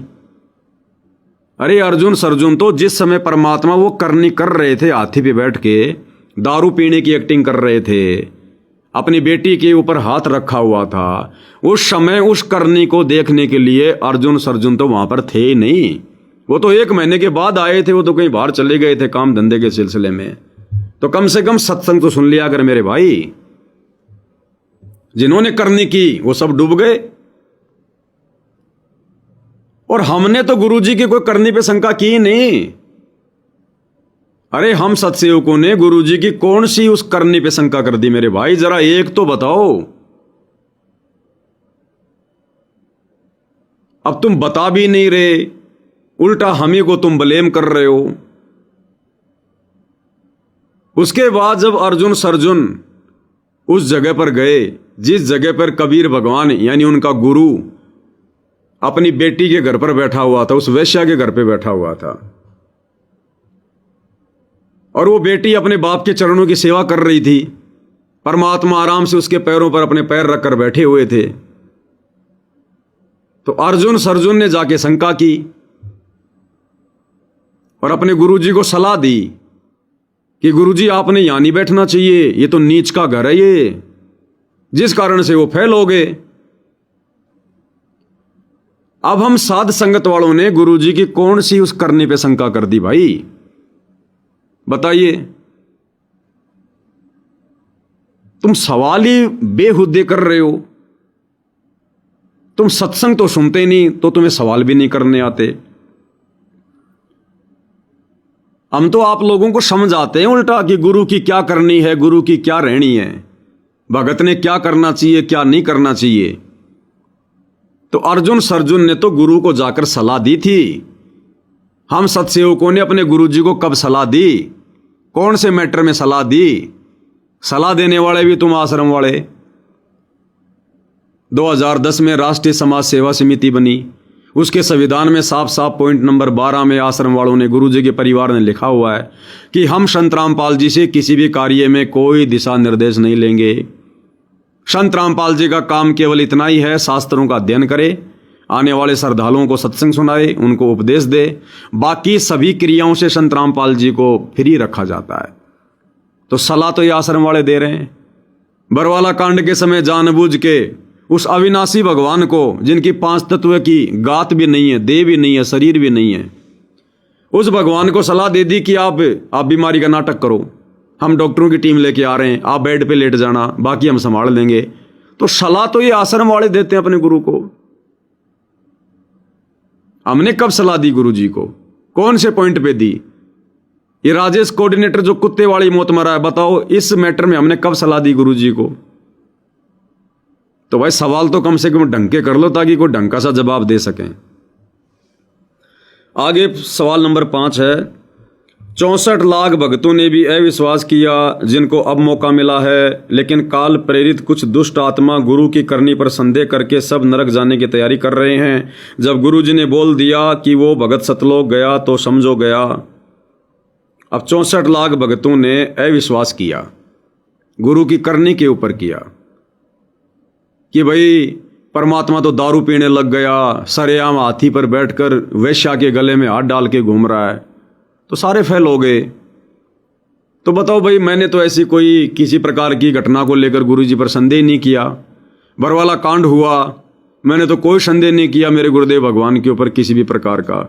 अरे अर्जुन सर्जुन तो जिस समय परमात्मा वो करनी कर रहे थे, हाथी पे बैठ के दारू पीने की एक्टिंग कर रहे थे, अपनी बेटी के ऊपर हाथ रखा हुआ था, उस समय उस करनी को देखने के लिए अर्जुन सर्जुन तो वहां पर थे ही नहीं। वो तो 1 महीने के बाद आए थे, वो तो कहीं बाहर चले गए थे काम धंधे के सिलसिले में। तो कम से कम सत्संग तो सुन लिया अगर मेरे भाई। जिन्होंने करनी की वो सब डूब गए, और हमने तो गुरुजी की कोई करनी पे शंका की नहीं। अरे हम सत्सेवकों ने गुरुजी की कौन सी उस करनी पे शंका कर दी मेरे भाई? जरा एक तो बताओ। अब तुम बता भी नहीं रहे, उल्टा हमें को तुम ब्लेम कर रहे हो। उसके बाद जब अर्जुन सर्जुन उस जगह पर गए जिस जगह पर कबीर भगवान यानी उनका गुरु अपनी बेटी के घर पर बैठा हुआ था, उस वैश्या के घर पे बैठा हुआ था, और वो बेटी अपने बाप के चरणों की सेवा कर रही थी। परमात्मा आराम से उसके पैरों पर अपने पैर रखकर बैठे हुए थे। तो अर्जुन सर्जुन ने जाके शंका की और अपने गुरुजी को सलाह दी कि गुरुजी आपने यहां नहीं बैठना चाहिए, ये तो नीच का घर है ये, जिस कारण से वो फेल हो गए। अब हम साध संगत वालों ने गुरुजी की कौन सी उस करने पे शंका कर दी भाई, बताइए। तुम सवाल ही बेहुदे कर रहे हो। तुम सत्संग तो सुनते नहीं तो तुम्हें सवाल भी नहीं करने आते। हम तो आप लोगों को समझाते हैं उल्टा कि गुरु की क्या करनी है, गुरु की क्या रहनी है, भगत ने क्या करना चाहिए क्या नहीं करना चाहिए। तो अर्जुन सर्जुन ने तो गुरु को जाकर सलाह दी थी। हम सत्सेवकों ने अपने गुरुजी को कब सलाह दी, कौन से मैटर में सलाह दी? सलाह देने वाले भी तुम आश्रम वाले। 2010 में राष्ट्रीय समाज सेवा समिति बनी, उसके संविधान में साफ साफ पॉइंट नंबर 12 में आश्रम वालों ने, गुरुजी के परिवार ने लिखा हुआ है कि हम संत रामपाल जी से किसी भी कार्य में कोई दिशा निर्देश नहीं लेंगे। संत रामपाल जी का काम केवल इतना ही है, शास्त्रों का अध्ययन करे, आने वाले श्रद्धालुओं को सत्संग सुनाए, उनको उपदेश दे, बाकी सभी क्रियाओं से संत रामपाल जी को फ्री रखा जाता है। तो सलाह तो ये आश्रम वाले दे रहे हैं। बरवाला कांड के समय जानबूझ के उस अविनाशी भगवान को, जिनकी 5 तत्व की गात भी नहीं है, देह भी नहीं है, शरीर भी नहीं है, उस भगवान को सलाह दे दी कि आप बीमारी का नाटक करो, हम डॉक्टरों की टीम लेके आ रहे हैं, आप बेड पे लेट जाना, बाकी हम संभाल लेंगे। तो सलाह तो ये आश्रम वाले देते हैं अपने गुरु को। हमने कब सलाह दी गुरु जी को, कौन से पॉइंट पे दी? ये राजेश कोऑर्डिनेटर जो कुत्ते वाली मौत मरा है, बताओ इस मैटर में हमने कब सलाह दी गुरु जी को? तो भाई सवाल तो कम से कम ढंग के कर लो ताकि कोई ढंग का सा जवाब दे सकें। आगे सवाल नंबर 5 है, 64 लाख भक्तों ने भी अविश्वास किया जिनको अब मौका मिला है, लेकिन काल प्रेरित कुछ दुष्ट आत्मा गुरु की करनी पर संदेह करके सब नरक जाने की तैयारी कर रहे हैं। जब गुरु जी ने बोल दिया कि वो भगत सतलोक गया तो समझो गया। अब 64 लाख भक्तों ने अविश्वास किया, गुरु की करनी के ऊपर किया कि भाई परमात्मा तो दारू पीने लग गया, सरेआम हाथी पर बैठकर वैश्या के गले में हाथ डाल के घूम रहा है, तो सारे फेल हो गए। तो बताओ भाई, मैंने तो ऐसी कोई किसी प्रकार की घटना को लेकर गुरु जी पर संदेह नहीं किया। बरवाला कांड हुआ, मैंने तो कोई संदेह नहीं किया मेरे गुरुदेव भगवान के ऊपर किसी भी प्रकार का।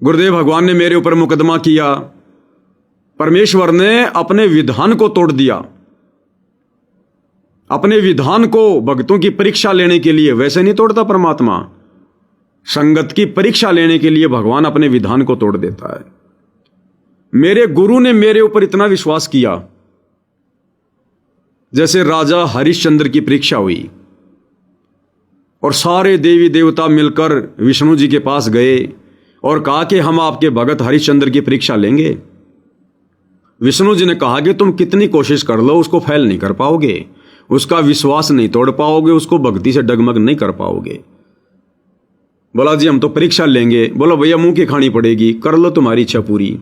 गुरुदेव भगवान ने मेरे ऊपर मुकदमा किया, परमेश्वर ने अपने विधान को तोड़ दिया। अपने विधान को भक्तों की परीक्षा लेने के लिए वैसे नहीं तोड़ता परमात्मा, संगत की परीक्षा लेने के लिए भगवान अपने विधान को तोड़ देता है। मेरे गुरु ने मेरे ऊपर इतना विश्वास किया, जैसे राजा हरिश्चंद्र की परीक्षा हुई और सारे देवी देवता मिलकर विष्णु जी के पास गए और कहा कि हम आपके भगत हरिश्चंद्र की परीक्षा लेंगे। विष्णु जी ने कहा कि तुम कितनी कोशिश कर लो उसको फेल नहीं कर पाओगे, उसका विश्वास नहीं तोड़ पाओगे, उसको भक्ति से डगमग नहीं कर पाओगे। बोला जी हम तो परीक्षा लेंगे। बोला भैया मुंह की खानी पड़ेगी, कर लो तुम्हारी इच्छा पूरी।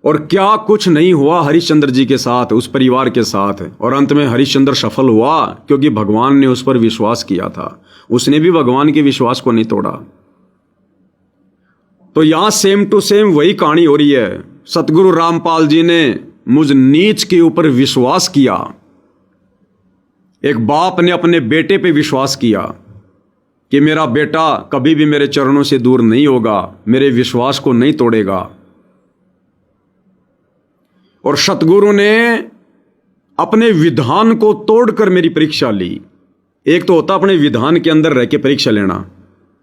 और क्या कुछ नहीं हुआ हरिश्चंद्र जी के साथ, उस परिवार के साथ। और अंत में हरिश्चंद्र सफल हुआ क्योंकि भगवान ने उस पर विश्वास किया था, उसने भी भगवान के विश्वास को नहीं तोड़ा। तो यहां सेम टू सेम वही कहानी हो रही है। सतगुरु रामपाल जी ने मुझ नीच के ऊपर विश्वास किया, एक बाप ने अपने बेटे पे विश्वास किया कि मेरा बेटा कभी भी मेरे चरणों से दूर नहीं होगा, मेरे विश्वास को नहीं तोड़ेगा। और सतगुरु ने अपने विधान को तोड़कर मेरी परीक्षा ली। एक तो होता अपने विधान के अंदर रह के परीक्षा लेना,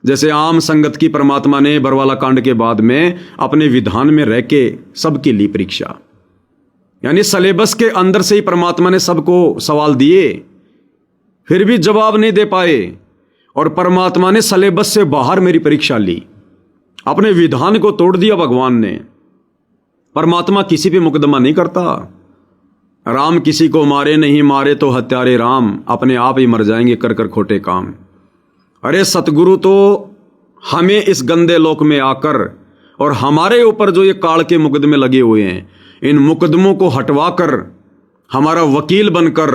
जैसे आम संगत की परमात्मा ने बरवाला कांड के बाद में अपने विधान में रह के सबकी ली परीक्षा, यानी सिलेबस के अंदर से ही परमात्मा ने सबको सवाल दिए, फिर भी जवाब नहीं दे पाए। और परमात्मा ने सलेबस से बाहर मेरी परीक्षा ली, अपने विधान को तोड़ दिया भगवान ने। परमात्मा किसी पे मुकदमा नहीं करता। राम किसी को मारे नहीं, मारे तो हत्यारे राम, अपने आप ही मर जाएंगे कर कर खोटे काम। अरे सतगुरु तो हमें इस गंदे लोक में आकर और हमारे ऊपर जो ये काल के मुकदमे लगे हुए हैं, इन मुकदमों को हटवाकर हमारा वकील बनकर,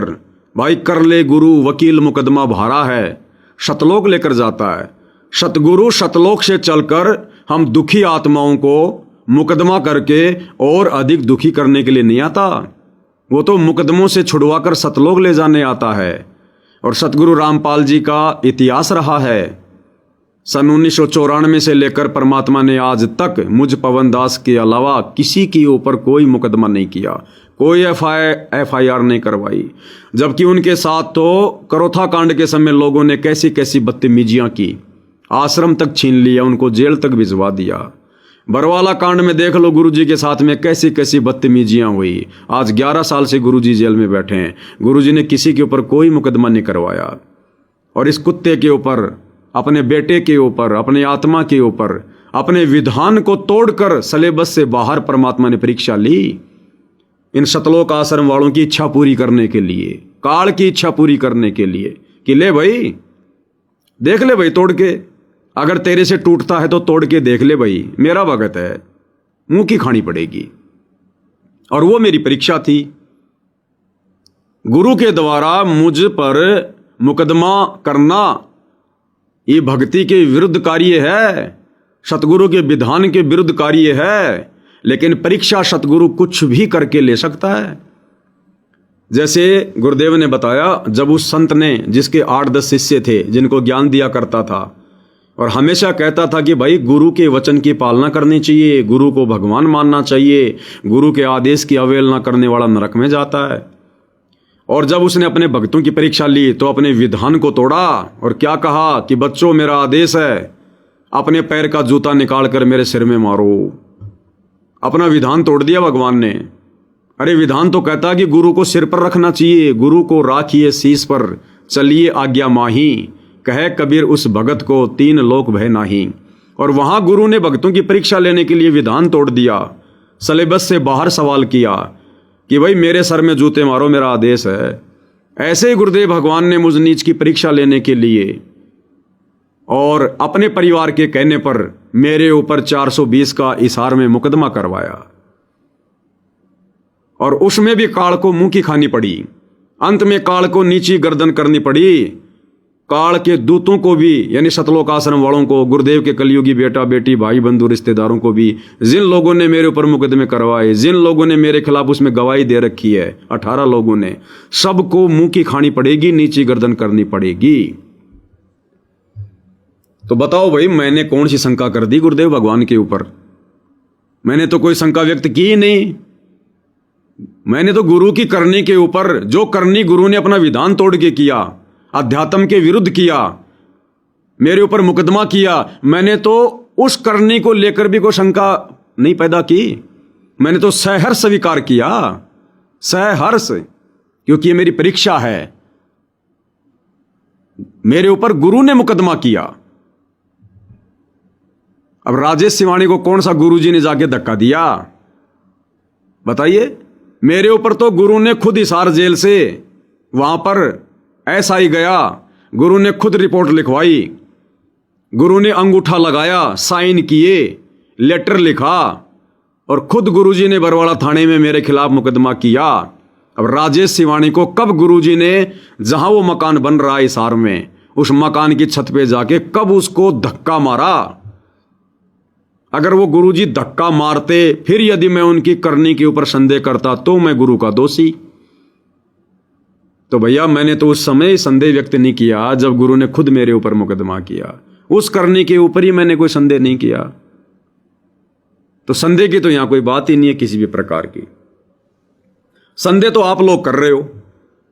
भाई कर ले गुरु वकील मुकदमा भारा है, शतलोक लेकर जाता है। सतगुरु शतलोक से चलकर हम दुखी आत्माओं को मुकदमा करके और अधिक दुखी करने के लिए नहीं आता, वो तो मुकदमों से छुड़वाकर सतलोक ले जाने आता है। और सतगुरु रामपाल जी का इतिहास रहा है, सन 1994 से लेकर परमात्मा ने आज तक मुझ पवन दास के अलावा किसी के ऊपर कोई मुकदमा नहीं किया, कोई FIR नहीं करवाई। जबकि उनके साथ तो करोथा कांड के समय लोगों ने कैसी कैसी बदतमीजियां की, आश्रम तक छीन लिया, उनको जेल तक भिजवा दिया। बरवाला कांड में देख लो गुरुजी के साथ में कैसी कैसी बदतमीजियां हुई। आज 11 साल से गुरुजी जेल में बैठे हैं, गुरुजी ने किसी के ऊपर कोई मुकदमा नहीं करवाया। और इस कुत्ते के ऊपर, अपने बेटे के ऊपर, अपने आत्मा के ऊपर, अपने विधान को तोड़कर सलेबस से बाहर परमात्मा ने परीक्षा ली, इन शतलोक आश्रम वालों की इच्छा पूरी करने के लिए, काल की इच्छा पूरी करने के लिए कि ले भाई, देख ले भाई तोड़ के, अगर तेरे से टूटता है तो तोड़ के देख ले भाई, मेरा भगत है, मुंह की खानी पड़ेगी। और वो मेरी परीक्षा थी। गुरु के द्वारा मुझ पर मुकदमा करना ये भक्ति के विरुद्ध कार्य है, सतगुरु के विधान के विरुद्ध कार्य है। लेकिन परीक्षा सतगुरु कुछ भी करके ले सकता है। जैसे गुरुदेव ने बताया, जब उस संत ने, जिसके 8-10 शिष्य थे, जिनको ज्ञान दिया करता था और हमेशा कहता था कि भाई गुरु के वचन की पालना करनी चाहिए, गुरु को भगवान मानना चाहिए, गुरु के आदेश की अवहेलना करने वाला नरक में जाता है। और जब उसने अपने भक्तों की परीक्षा ली तो अपने विधान को तोड़ा और क्या कहा कि बच्चों मेरा आदेश है, अपने पैर का जूता निकाल कर मेरे सिर में मारो। अपना विधान तोड़ दिया भगवान ने। अरे विधान तो कहता कि गुरु को सिर पर रखना चाहिए, गुरु को राखिए शीश पर, चलिए आज्ञा माही, कहे कबीर उस भगत को 3 लोक भय नाही। और वहां गुरु ने भक्तों की परीक्षा लेने के लिए विधान तोड़ दिया, सलेबस से बाहर सवाल किया कि भाई मेरे सर में जूते मारो, मेरा आदेश है। ऐसे ही गुरुदेव भगवान ने मुझ नीच की परीक्षा लेने के लिए और अपने परिवार के कहने पर मेरे ऊपर 420 का हिसार में मुकदमा करवाया। और उसमें भी काल को मुंह की खानी पड़ी। अंत में काल को नीची गर्दन करनी पड़ी। काल के दूतों को भी, यानी सतलोक आश्रम वालों को, गुरुदेव के कलयुगी बेटा बेटी भाई बंधु रिश्तेदारों को भी, जिन लोगों ने मेरे ऊपर मुकदमे करवाए, जिन लोगों ने मेरे खिलाफ उसमें गवाही दे रखी है, 18 लोगों ने, सबको मुंह की खानी पड़ेगी, नीची गर्दन करनी पड़ेगी। तो बताओ भाई, मैंने कौन सी शंका कर दी गुरुदेव भगवान के ऊपर? मैंने तो कोई शंका व्यक्त की ही नहीं। मैंने तो गुरु की करनी के ऊपर, जो करनी गुरु ने अपना विधान तोड़ के किया, अध्यात्म के विरुद्ध किया, मेरे ऊपर मुकदमा किया, मैंने तो उस करनी को लेकर भी कोई शंका नहीं पैदा की। मैंने तो सहर्ष स्वीकार किया, सहर्ष, क्योंकि ये मेरी परीक्षा है। मेरे ऊपर गुरु ने मुकदमा किया। अब राजेश सिवानी को कौन सा गुरुजी ने जाके धक्का दिया? बताइए। मेरे ऊपर तो गुरु ने खुद हिसार जेल से वहां पर SI गया, गुरु ने खुद रिपोर्ट लिखवाई, गुरु ने अंगूठा लगाया, साइन किए, लेटर लिखा और खुद गुरुजी ने बरवाड़ा थाने में मेरे खिलाफ मुकदमा किया। अब राजेश सिवानी को कब गुरुजी ने, जहां वो मकान बन रहा है हिसार में, उस मकान की छत पे जाके कब उसको धक्का मारा? अगर वो गुरुजी धक्का मारते, फिर यदि मैं उनकी करनी के ऊपर संदेह करता, तो मैं गुरु का दोषी। तो भैया मैंने तो उस समय संदेह व्यक्त नहीं किया जब गुरु ने खुद मेरे ऊपर मुकदमा किया। उस करनी के ऊपर ही मैंने कोई संदेह नहीं किया। तो संदेह की तो यहां कोई बात ही नहीं है किसी भी प्रकार की। संदेह तो आप लोग कर रहे हो,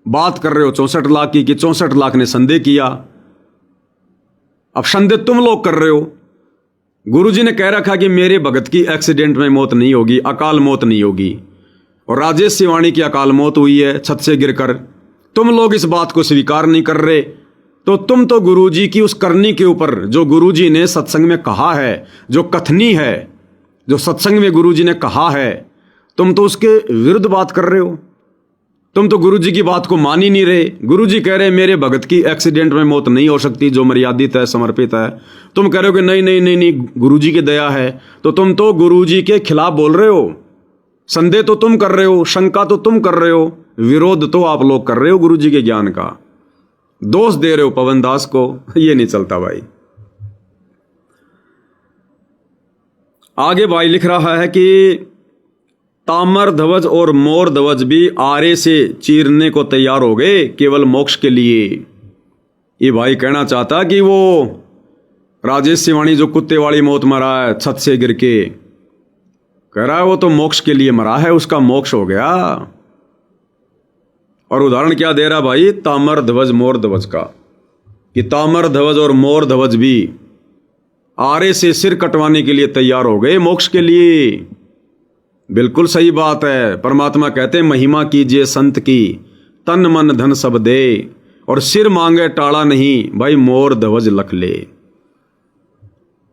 बात कर रहे हो 64 लाख की कि 64 लाख ने संदेह किया। अब संदेह तुम लोग कर रहे हो। गुरुजी ने कह रखा कि मेरे भगत की एक्सीडेंट में मौत नहीं होगी, अकाल मौत नहीं होगी, और राजेश सिवानी की अकाल मौत हुई है छत से गिरकर। तुम लोग इस बात को स्वीकार नहीं कर रहे, तो तुम तो गुरुजी की उस करनी के ऊपर, जो गुरुजी ने सत्संग में कहा है, जो कथनी है, जो सत्संग में गुरुजी ने कहा है, तुम तो उसके विरुद्ध बात कर रहे हो। तुम तो गुरुजी की बात को मान ही नहीं रहे। गुरुजी कह रहे मेरे भगत की एक्सीडेंट में मौत नहीं हो सकती, जो मर्यादित है, समर्पित है। तुम कह रहे हो कि नहीं नहीं नहीं नहीं, गुरुजी की दया है। तो तुम तो गुरुजी के खिलाफ बोल रहे हो। संदेह तो तुम कर रहे हो, शंका तो तुम कर रहे हो, विरोध तो आप लोग कर रहे हो गुरुजी के ज्ञान का। दोष दे रहे हो पवन दास को। ये नहीं चलता भाई। आगे भाई लिख रहा है कि तामर ध्वज और मोर ध्वज भी आरे से चीरने को तैयार हो गए केवल मोक्ष के लिए। ये भाई कहना चाहता कि वो राजेश सिवानी जो कुत्ते वाली मौत मरा है छत से गिर के, कह रहा है वो तो मोक्ष के लिए मरा है, उसका मोक्ष हो गया। और उदाहरण क्या दे रहा भाई? तामर ध्वज मोर ध्वज का, कि तामर ध्वज और मोर ध्वज भी आरे से सिर कटवाने के लिए तैयार हो गए मोक्ष के लिए। बिल्कुल सही बात है। परमात्मा कहते हैं महिमा कीजिए संत की, तन मन धन सब दे, और सिर मांगे टाड़ा नहीं, भाई मोर ध्वज लख ले।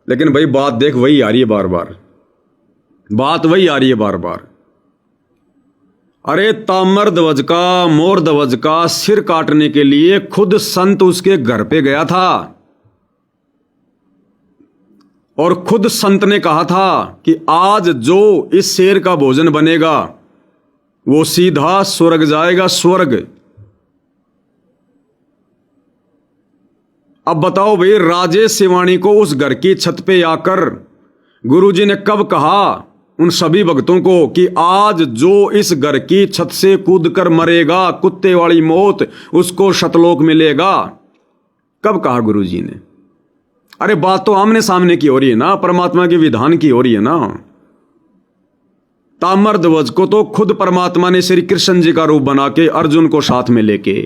लेकिन भाई बात देख वही आ रही है बार बार, बात वही आ रही है बार बार। अरे तामर ध्वज का, मोर ध्वज का सिर काटने के लिए खुद संत उसके घर पे गया था, और खुद संत ने कहा था कि आज जो इस शेर का भोजन बनेगा वो सीधा स्वर्ग जाएगा, स्वर्ग। अब बताओ भाई, राजेश सिवानी को उस घर की छत पे आकर गुरुजी ने कब कहा उन सभी भक्तों को कि आज जो इस घर की छत से कूदकर मरेगा कुत्ते वाली मौत, उसको शतलोक मिलेगा? कब कहा गुरुजी ने? अरे बात तो आमने सामने की हो रही है ना, परमात्मा के विधान की हो रही है ना। तामर ध्वज को तो खुद परमात्मा ने श्री कृष्ण जी का रूप बना के अर्जुन को साथ में लेके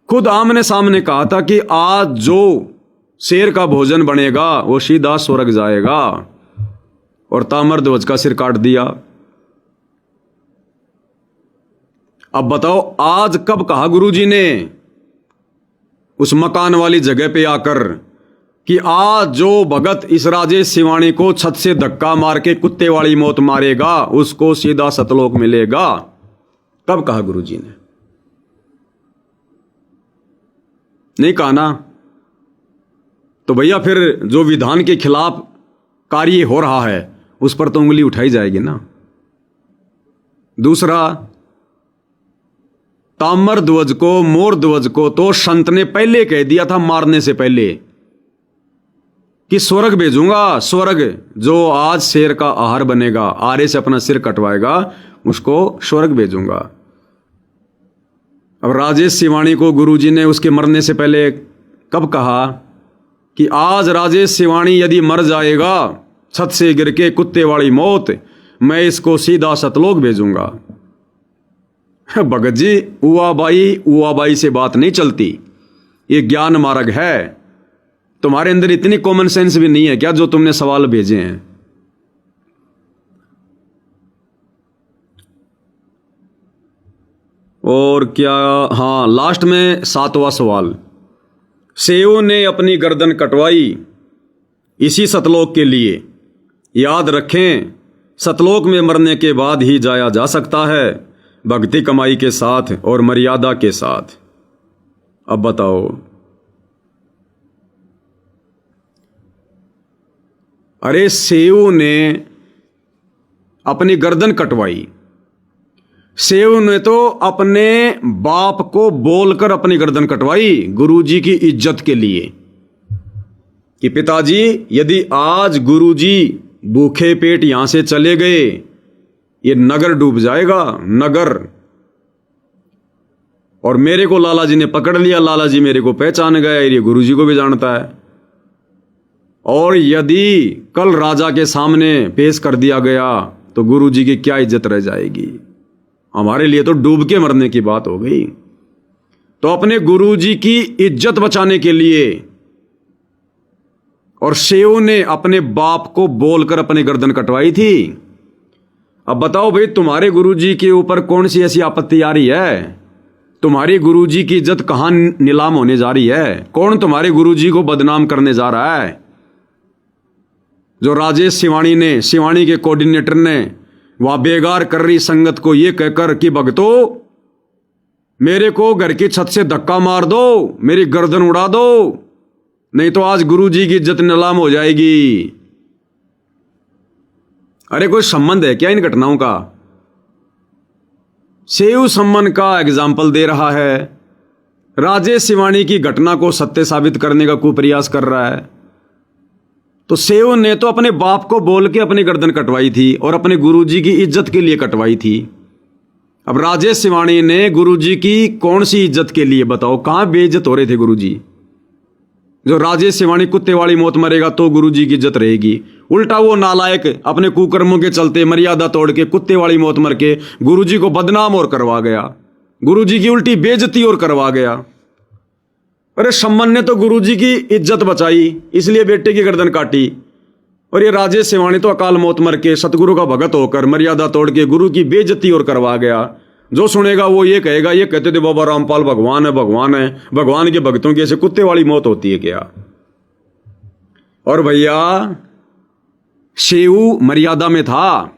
खुद आमने सामने कहा था कि आज जो शेर का भोजन बनेगा वो सीधा स्वर्ग जाएगा, और तामर ध्वज का सिर काट दिया। अब बताओ आज कब कहा गुरुजी ने उस मकान वाली जगह पे आकर कि आज जो भगत इस राजेश सिवानी को छत से धक्का मार के कुत्ते वाली मौत मारेगा उसको सीधा सतलोक मिलेगा? कब कहा गुरुजी ने? नहीं कहा ना। तो भैया फिर जो विधान के खिलाफ कार्य हो रहा है उस पर तो उंगली उठाई जाएगी ना। दूसरा, तामर ध्वज को, मोर ध्वज को तो संत ने पहले कह दिया था मारने से पहले कि स्वर्ग भेजूंगा, स्वर्ग। जो आज शेर का आहार बनेगा, आरे से अपना सिर कटवाएगा, उसको स्वर्ग भेजूंगा। अब राजेश सिवानी को गुरुजी ने उसके मरने से पहले कब कहा कि आज राजेश सिवानी यदि मर जाएगा छत से गिर के कुत्ते वाली मौत, मैं इसको सीधा सतलोक भेजूंगा? भगत जी, उआबाई से बात नहीं चलती। ये ज्ञान मार्ग है। तुम्हारे अंदर इतनी कॉमन सेंस भी नहीं है क्या जो तुमने सवाल भेजे हैं? और क्या, हाँ, लास्ट में 7वां सवाल। सेव ने अपनी गर्दन कटवाई इसी सतलोक के लिए। याद रखें, सतलोक में मरने के बाद ही जाया जा सकता है, भक्ति कमाई के साथ और मर्यादा के साथ। अब बताओ, अरे सेव ने अपनी गर्दन कटवाई। सेव ने तो अपने बाप को बोलकर अपनी गर्दन कटवाई गुरुजी की इज्जत के लिए कि पिताजी, यदि आज गुरुजी भूखे पेट यहां से चले गए, ये नगर डूब जाएगा, नगर। और मेरे को लाला जी ने पकड़ लिया, लाला जी मेरे को पहचान गया, ये गुरुजी को भी जानता है। और यदि कल राजा के सामने पेश कर दिया गया तो गुरुजी की क्या इज्जत रह जाएगी? हमारे लिए तो डूब के मरने की बात हो गई। तो अपने गुरुजी की इज्जत बचाने के लिए और सेव ने अपने बाप को बोलकर अपनी गर्दन कटवाई थी। अब बताओ भाई, तुम्हारे गुरुजी के ऊपर कौन सी ऐसी आपत्ति आ रही है तुम्हारी गुरुजी की इज्जत कहां नीलाम होने जा रही है? कौन तुम्हारे गुरुजी को बदनाम करने जा रहा है? जो राजेश सिवानी ने, सिवानी के कोऑर्डिनेटर ने वहां बेगार कर रही संगत को ये कहकर कि भक्तों मेरे को घर की छत से धक्का मार दो, मेरी गर्दन उड़ा दो, नहीं तो आज गुरुजी की इज्जत नीलाम हो जाएगी। अरे कोई संबंध है क्या इन घटनाओं का? सेव संबंध का एग्जाम्पल दे रहा है, राजेश सिवानी की घटना को सत्य साबित करने का कुप्रयास कर रहा है। तो सेव ने तो अपने बाप को बोल के अपनी गर्दन कटवाई थी और अपने गुरुजी की इज्जत के लिए कटवाई थी। अब राजेश सिवानी ने गुरुजी की कौन सी इज्जत के लिए बताओ? कहां बेइज्जत हो रहे थे गुरुजी? जो राजेश सिवानी कुत्ते वाली मौत मरेगा तो गुरुजी की इज्जत रहेगी। उल्टा वो नालायक अपने कुकर्मों के चलते मर्यादा तोड़ के कुत्ते वाली मौत मर के गुरुजी को बदनाम और करवा गया, गुरुजी की उल्टी बेइज्जती और करवा गया। अरे सम्मन ने तो गुरुजी की इज्जत बचाई, इसलिए बेटे की गर्दन काटी, और ये राजेश सिवानी तो अकाल मौत मर के सतगुरु का भगत होकर मर्यादा तोड़ के गुरु की बेइज्जती और करवा गया। जो सुनेगा वो ये कहेगा, ये कहते थे बाबा रामपाल भगवान है, भगवान है, भगवान के भक्तों की ऐसे कुत्ते वाली मौत होती है क्या? और भैया शेऊ मर्यादा में था,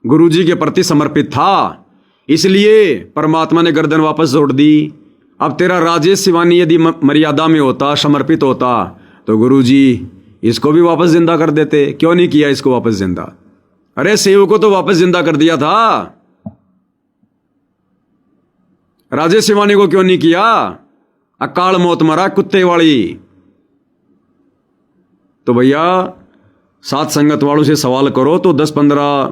गुरुजी के प्रति समर्पित था, इसलिए परमात्मा ने गर्दन वापस जोड़ दी। अब तेरा राजेश सिवानी यदि मर्यादा में होता, समर्पित होता, तो गुरुजी इसको भी वापस जिंदा कर देते। क्यों नहीं किया इसको वापस जिंदा? अरे शेऊ को तो वापस जिंदा कर दिया था, राजेश सिवानी को क्यों नहीं किया? अकाल मौत मरा कुत्ते वाली। तो भैया सात संगत वालों से सवाल करो तो 10-15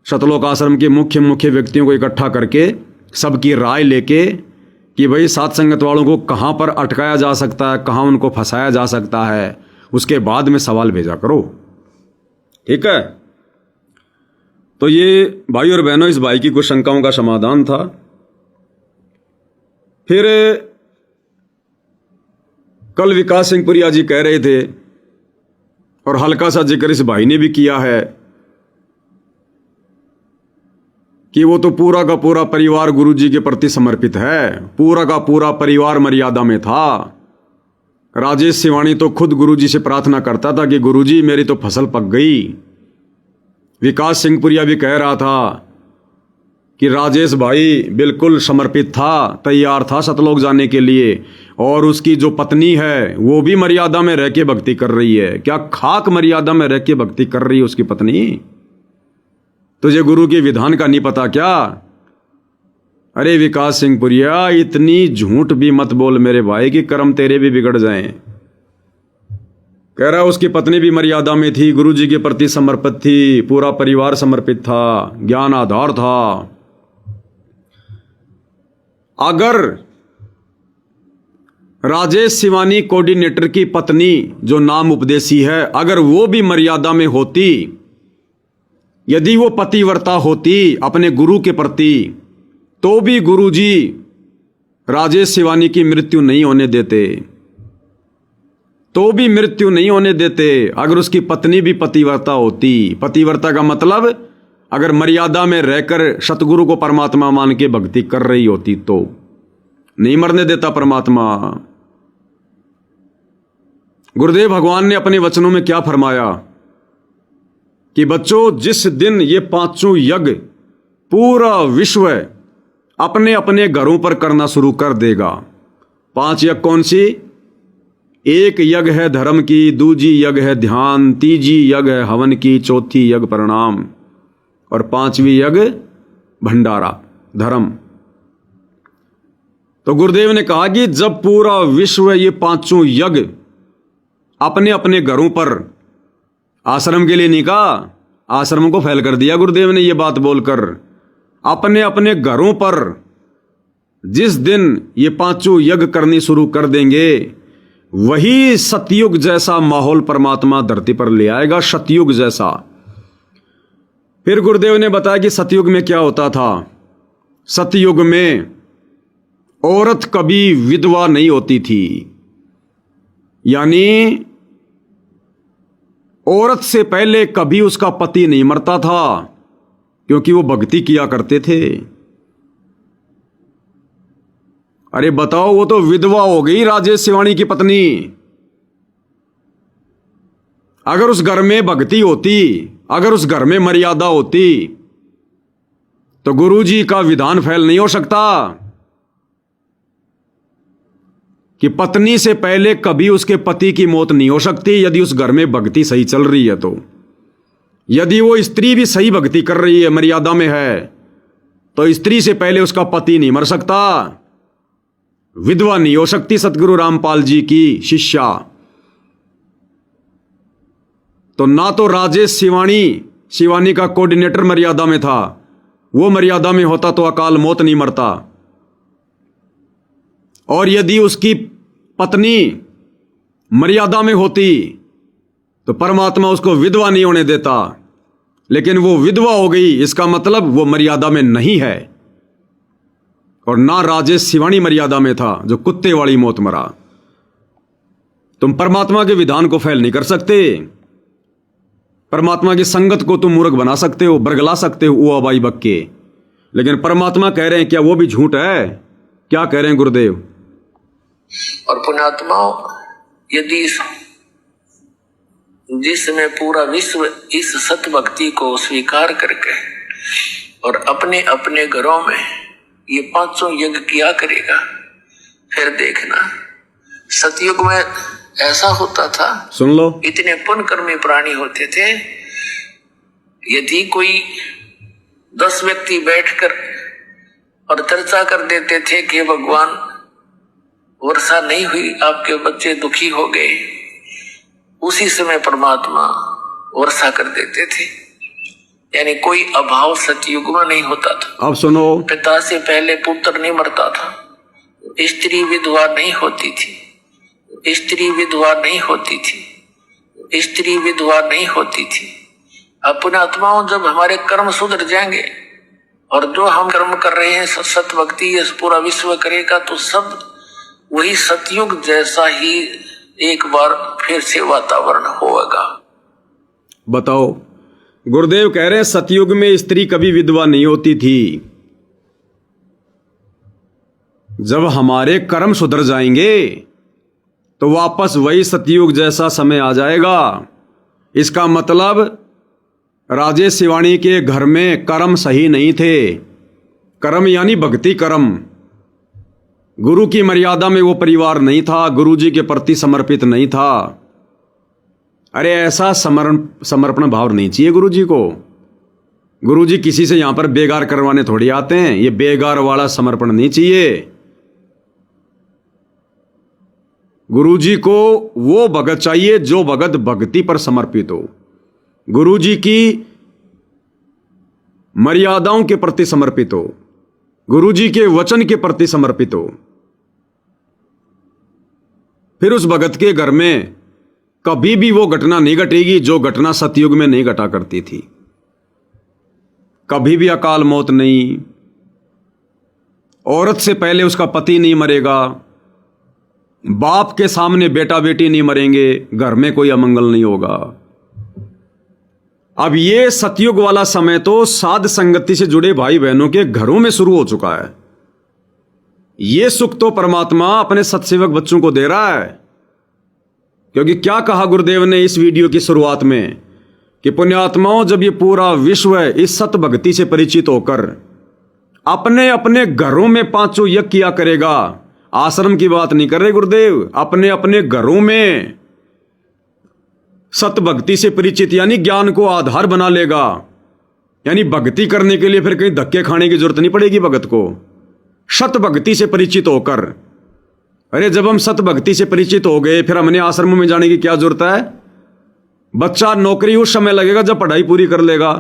शतलोक आश्रम के मुख्य मुख्य व्यक्तियों को इकट्ठा करके सबकी राय लेके कि भाई सात संगत वालों को कहां पर अटकाया जा सकता है, कहां उनको फंसाया जा सकता है, उसके बाद में सवाल भेजा करो। ठीक है? तो ये भाई और बहनों, इस भाई की कुछ शंकाओं का समाधान था। फिर कल विकास सिंह पुरिया जी कह रहे थे, और हल्का सा जिक्र इस भाई ने भी किया है, कि वो तो पूरा का पूरा परिवार गुरुजी के प्रति समर्पित है, पूरा का पूरा परिवार मर्यादा में था। राजेश सिवानी तो खुद गुरुजी से प्रार्थना करता था कि गुरुजी मेरी तो फसल पक गई। विकास सिंह पुरिया भी कह रहा था कि राजेश भाई बिल्कुल समर्पित था, तैयार था सतलोक जाने के लिए, और उसकी जो पत्नी है वो भी मर्यादा में रह के भक्ति कर रही है। क्या खाक मर्यादा में रह के भक्ति कर रही है उसकी पत्नी? तुझे गुरु के विधान का नहीं पता क्या? अरे विकास सिंह पुरिया, इतनी झूठ भी मत बोल मेरे भाई कि कर्म तेरे भी बिगड़ जाएं। कह रहा उसकी पत्नी भी मर्यादा में थी, गुरुजी के प्रति समर्पित थी, पूरा परिवार समर्पित था, ज्ञान आधार था। अगर राजेश सिवानी कोऑर्डिनेटर की पत्नी जो नाम उपदेशी है, अगर वो भी मर्यादा में होती, यदि वो पतिव्रता होती अपने गुरु के प्रति, तो भी गुरुजी राजेश सिवानी की मृत्यु नहीं होने देते, तो भी मृत्यु नहीं होने देते। अगर उसकी पत्नी भी पतिव्रता होती, पतिव्रता का मतलब अगर मर्यादा में रहकर सतगुरु को परमात्मा मान के भक्ति कर रही होती, तो नहीं मरने देता परमात्मा। गुरुदेव भगवान ने अपने वचनों में क्या फरमाया कि बच्चों, जिस दिन ये पांचों यज्ञ पूरा विश्व अपने अपने घरों पर करना शुरू कर देगा। 5 यज्ञ कौन सी? एक यज्ञ है धर्म की, दूजी यज्ञ है ध्यान, तीजी यज्ञ है हवन की, चौथी यज्ञ प्रणाम, और 5वीं यज्ञ भंडारा धर्म। तो गुरुदेव ने कहा कि जब पूरा विश्व ये पांचों यज्ञ अपने अपने घरों पर, आश्रम के लिए नहीं कहा, आश्रम को फैल कर दिया गुरुदेव ने ये बात बोलकर, अपने अपने घरों पर जिस दिन ये पांचों यज्ञ करनी शुरू कर देंगे, वही सतयुग जैसा माहौल परमात्मा धरती पर ले आएगा, सतयुग जैसा। फिर गुरुदेव ने बताया कि सतयुग में क्या होता था। सतयुग में औरत कभी विधवा नहीं होती थी, यानी औरत से पहले कभी उसका पति नहीं मरता था, क्योंकि वो भक्ति किया करते थे। अरे बताओ, वो तो विधवा हो गई राजेश सिवानी की पत्नी। अगर उस घर में भक्ति होती, अगर उस घर में मर्यादा होती, तो गुरुजी का विधान फेल नहीं हो सकता कि पत्नी से पहले कभी उसके पति की मौत नहीं हो सकती यदि उस घर में भक्ति सही चल रही है। तो यदि वो स्त्री भी सही भक्ति कर रही है, मर्यादा में है, तो स्त्री से पहले उसका पति नहीं मर सकता, विधवा नहीं हो सकती सतगुरु रामपाल जी की शिष्या। तो ना तो राजेश शिवानी का कोऑर्डिनेटर मर्यादा में था, वो मर्यादा में होता तो अकाल मौत नहीं मरता। और यदि उसकी पत्नी मर्यादा में होती तो परमात्मा उसको विधवा नहीं होने देता, लेकिन वो विधवा हो गई, इसका मतलब वो मर्यादा में नहीं है। और ना राजेश शिवानी मर्यादा में था जो कुत्ते वाली मौत मरा। तुम परमात्मा के विधान को फेल नहीं कर सकते। परमात्मा की संगत को तुम मूर्ख बना सकते हो, बरगला सकते हो ओ अबाई बक्के, लेकिन परमात्मा कह रहे हैं, क्या वो भी झूठ है? क्या कह रहे हैं गुरुदेव? और पुण्यात्माओं, यदि जिसमें पूरा विश्व इस सत भक्ति को स्वीकार करके और अपने अपने घरों में ये 500 यज्ञ किया करेगा, फिर देखना सतयुग में ऐसा होता था। सुन लो, इतने पुण्यकर्मी प्राणी होते थे, यदि कोई 10 व्यक्ति बैठकर और चर्चा कर देते थे कि भगवान वर्षा नहीं हुई, आपके बच्चे दुखी हो गए, उसी समय परमात्मा वर्षा कर देते थे। यानी कोई अभाव सतयुग में नहीं होता था। अब सुनो, पिता से पहले पुत्र नहीं मरता था, स्त्री विधवा नहीं होती थी, स्त्री विधवा नहीं होती थी, स्त्री विधवा नहीं होती थी। अपने आत्माओं, जब हमारे कर्म सुधर जाएंगे और जो हम कर्म कर रहे हैं सत भक्ति ये पूरा विश्व करेगा, तो सब वही सतयुग जैसा ही एक बार फिर से वातावरण होगा। बताओ, गुरुदेव कह रहे हैं सतयुग में स्त्री कभी विधवा नहीं होती थी। जब हमारे कर्म सुधर जाएंगे तो वापस वही सतयुग जैसा समय आ जाएगा। इसका मतलब राजेश शिवानी के घर में कर्म सही नहीं थे। कर्म यानी भक्ति कर्म, गुरु की मर्यादा में वो परिवार नहीं था, गुरु जी के प्रति समर्पित नहीं था। अरे ऐसा समर्पण भाव नहीं चाहिए गुरु जी को। गुरु जी किसी से यहां पर बेगार करवाने थोड़ी आते हैं, ये बेगार वाला समर्पण नहीं चाहिए। गुरु जी को वो भगत चाहिए जो भगत भक्ति पर समर्पित हो, गुरु जी की मर्यादाओं के प्रति समर्पित हो, गुरु जी के वचन के प्रति समर्पित हो। फिर उस भगत के घर में कभी भी वो घटना नहीं घटेगी जो घटना सतयुग में नहीं घटा करती थी। कभी भी अकाल मौत नहीं, औरत से पहले उसका पति नहीं मरेगा, बाप के सामने बेटा बेटी नहीं मरेंगे, घर में कोई अमंगल नहीं होगा। अब ये सतयुग वाला समय तो साध संगति से जुड़े भाई बहनों के घरों में शुरू हो चुका है। ये सुख तो परमात्मा अपने सत्सेवक बच्चों को दे रहा है। क्योंकि क्या कहा गुरुदेव ने इस वीडियो की शुरुआत में कि पुण्यात्माओं, जब ये पूरा विश्व इस सत भक्ति से परिचित होकर अपने अपने घरों में 500 यज्ञ किया करेगा, आश्रम की बात नहीं कर रहे गुरुदेव, अपने अपने घरों में सत भक्ति से परिचित यानी ज्ञान को आधार बना लेगा। यानी भक्ति करने के लिए फिर कहीं धक्के खाने की जरूरत नहीं पड़ेगी भगत को, सत भक्ति से परिचित होकर। अरे जब हम सत भक्ति से परिचित हो गए, फिर हमने आश्रम में जाने की क्या जरूरत है? बच्चा नौकरी उस समय लगेगा जब पढ़ाई पूरी कर लेगा।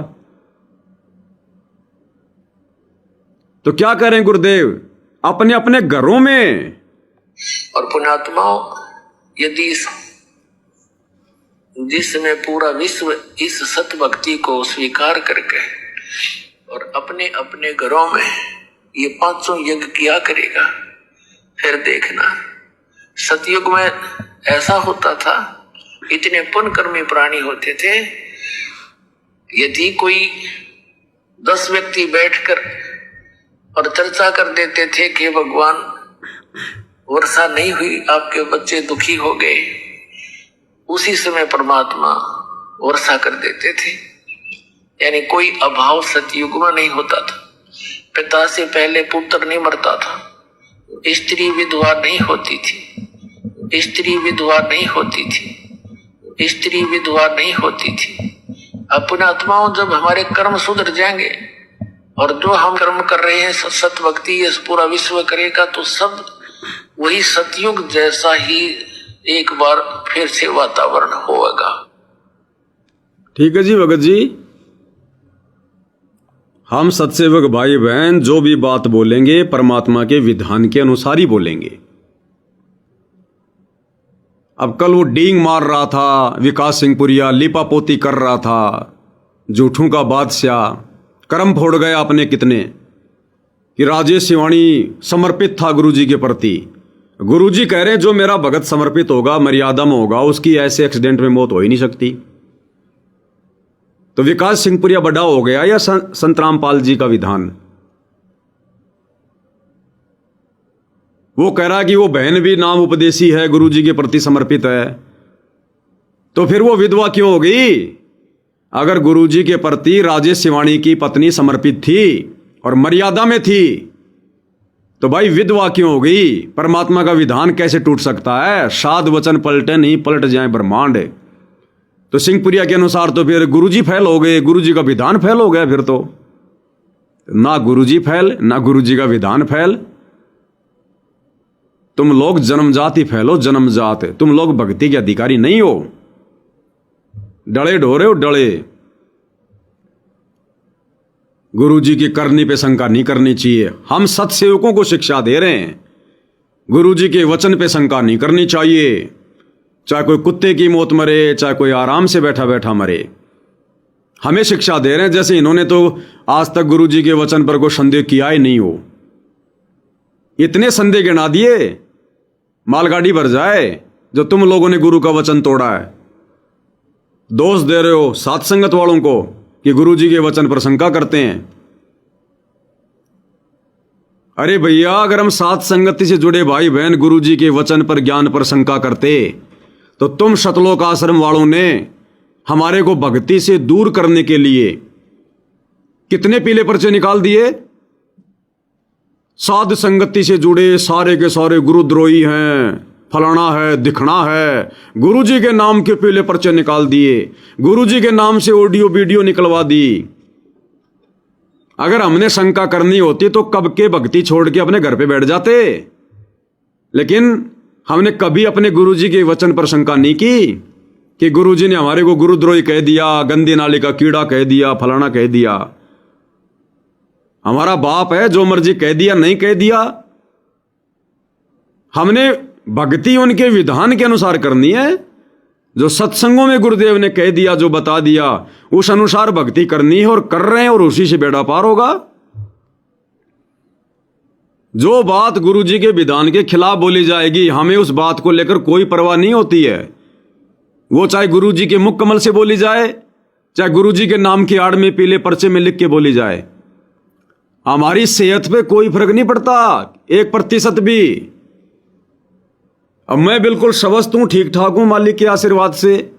तो क्या करें गुरुदेव, अपने अपने घरों में। और पुण्यात्माओं, यदि जिसमें पूरा विश्व इस सत भक्ति को स्वीकार करके और अपने अपने घरों में ये 500 यज्ञ किया करेगा, फिर देखना सतयुग में ऐसा होता था। इतने पुण्यकर्मी प्राणी होते थे, यदि कोई 10 व्यक्ति बैठकर और चर्चा कर देते थे कि भगवान वर्षा नहीं हुई, आपके बच्चे दुखी हो गए, उसी समय परमात्मा वर्षा कर देते थे। यानी कोई अभाव सतयुग में नहीं होता था। पिता से पहले पुत्र नहीं मरता था, स्त्री विधवा नहीं होती थी, स्त्री विधवा नहीं होती थी, स्त्री विधवा नहीं होती थी। अपने आत्माओं जब हमारे कर्म सुधर जाएंगे और जो हम कर्म कर रहे हैं सत भक्ति ये पूरा विश्व करेगा, तो सब वही सतयुग जैसा ही एक बार फिर से वातावरण होगा। ठीक है जी भगत जी, हम सत्सेवक भाई बहन जो भी बात बोलेंगे परमात्मा के विधान के अनुसार ही बोलेंगे। अब कल वो डींग मार रहा था, विकास सिंह पुरिया लिपापोती कर रहा था, झूठों का बादशाह, कर्म फोड़ गए आपने कितने, कि राजेश सिवानी समर्पित था गुरुजी के प्रति। गुरुजी कह रहे हैं जो मेरा भगत समर्पित होगा, मर्यादा में होगा, उसकी ऐसे एक्सीडेंट में मौत हो ही नहीं सकती। तो विकास सिंह पुरिया बड़ा हो गया या संत रामपाल जी का विधान? वो कह रहा कि वो बहन भी नाम उपदेशी है, गुरुजी के प्रति समर्पित है, तो फिर वो विधवा क्यों हो गई? अगर गुरुजी के प्रति राजेश सिवानी की पत्नी समर्पित थी और मर्यादा में थी, तो भाई विधवा क्यों हो गई? परमात्मा का विधान कैसे टूट सकता है? साध वचन पलटे नहीं पलट जाए ब्रह्मांड। तो सिंहपुरिया के अनुसार तो फिर गुरुजी फेल हो गए, गुरुजी का विधान फेल हो गया। फिर तो ना गुरुजी फेल ना गुरुजी का विधान फेल। तुम लोग जन्मजात ही फैलो, जन्मजात। तुम लोग भक्ति के अधिकारी नहीं हो, डले ढोरे हो डले। गुरुजी की करनी पे शंका नहीं करनी चाहिए। हम सत्सेवकों को शिक्षा दे रहे हैं, गुरुजी के वचन पे शंका नहीं करनी चाहिए। चाहे कोई कुत्ते की मौत मरे, चाहे कोई आराम से बैठा बैठा मरे, हमें शिक्षा दे रहे हैं। जैसे इन्होंने तो आज तक गुरुजी के वचन पर कोई संदेह किया ही नहीं हो। इतने संदेह गिना दिए मालगाड़ी भर जाए जो तुम लोगों ने गुरु का वचन तोड़ा है। दोष दे रहे हो सात संगत वालों को कि गुरुजी के वचन पर शंका करते हैं। अरे भैया, अगर हम सात संगति से जुड़े भाई बहन गुरुजी के वचन पर ज्ञान पर शंका करते, तो तुम शतलोक आश्रम वालों ने हमारे को भक्ति से दूर करने के लिए कितने पीले पर्चे निकाल दिए। साध संगति से जुड़े सारे के सारे गुरुद्रोही हैं, फलाना है दिखना है, गुरुजी के नाम के पीले पर्चे निकाल दिए, गुरुजी के नाम से ऑडियो वीडियो निकलवा दी। अगर हमने शंका करनी होती तो कब के भक्ति छोड़ के अपने घर पे बैठ जाते। लेकिन हमने कभी अपने गुरुजी के वचन पर शंका नहीं की कि गुरुजी ने हमारे को गुरुद्रोही कह दिया, गंदी नाली का कीड़ा कह दिया, फलाना कह दिया। हमारा बाप है, जो मर्जी कह दिया नहीं कह दिया। हमने भक्ति उनके विधान के अनुसार करनी है। जो सत्संगों में गुरुदेव ने कह दिया, जो बता दिया, उस अनुसार भक्ति करनी है और कर रहे हैं, और उसी से बेड़ा पार होगा। जो बात गुरुजी के विधान के खिलाफ बोली जाएगी, हमें उस बात को लेकर कोई परवाह नहीं होती है। वो चाहे गुरुजी के मुख कमल से बोली जाए, चाहे गुरुजी के नाम की आड़ में पीले पर्चे में लिख के बोली जाए, हमारी सेहत पे कोई फर्क नहीं पड़ता 1% भी। अब मैं बिल्कुल स्वस्थ हूं, ठीक ठाक हूं मालिक के आशीर्वाद से,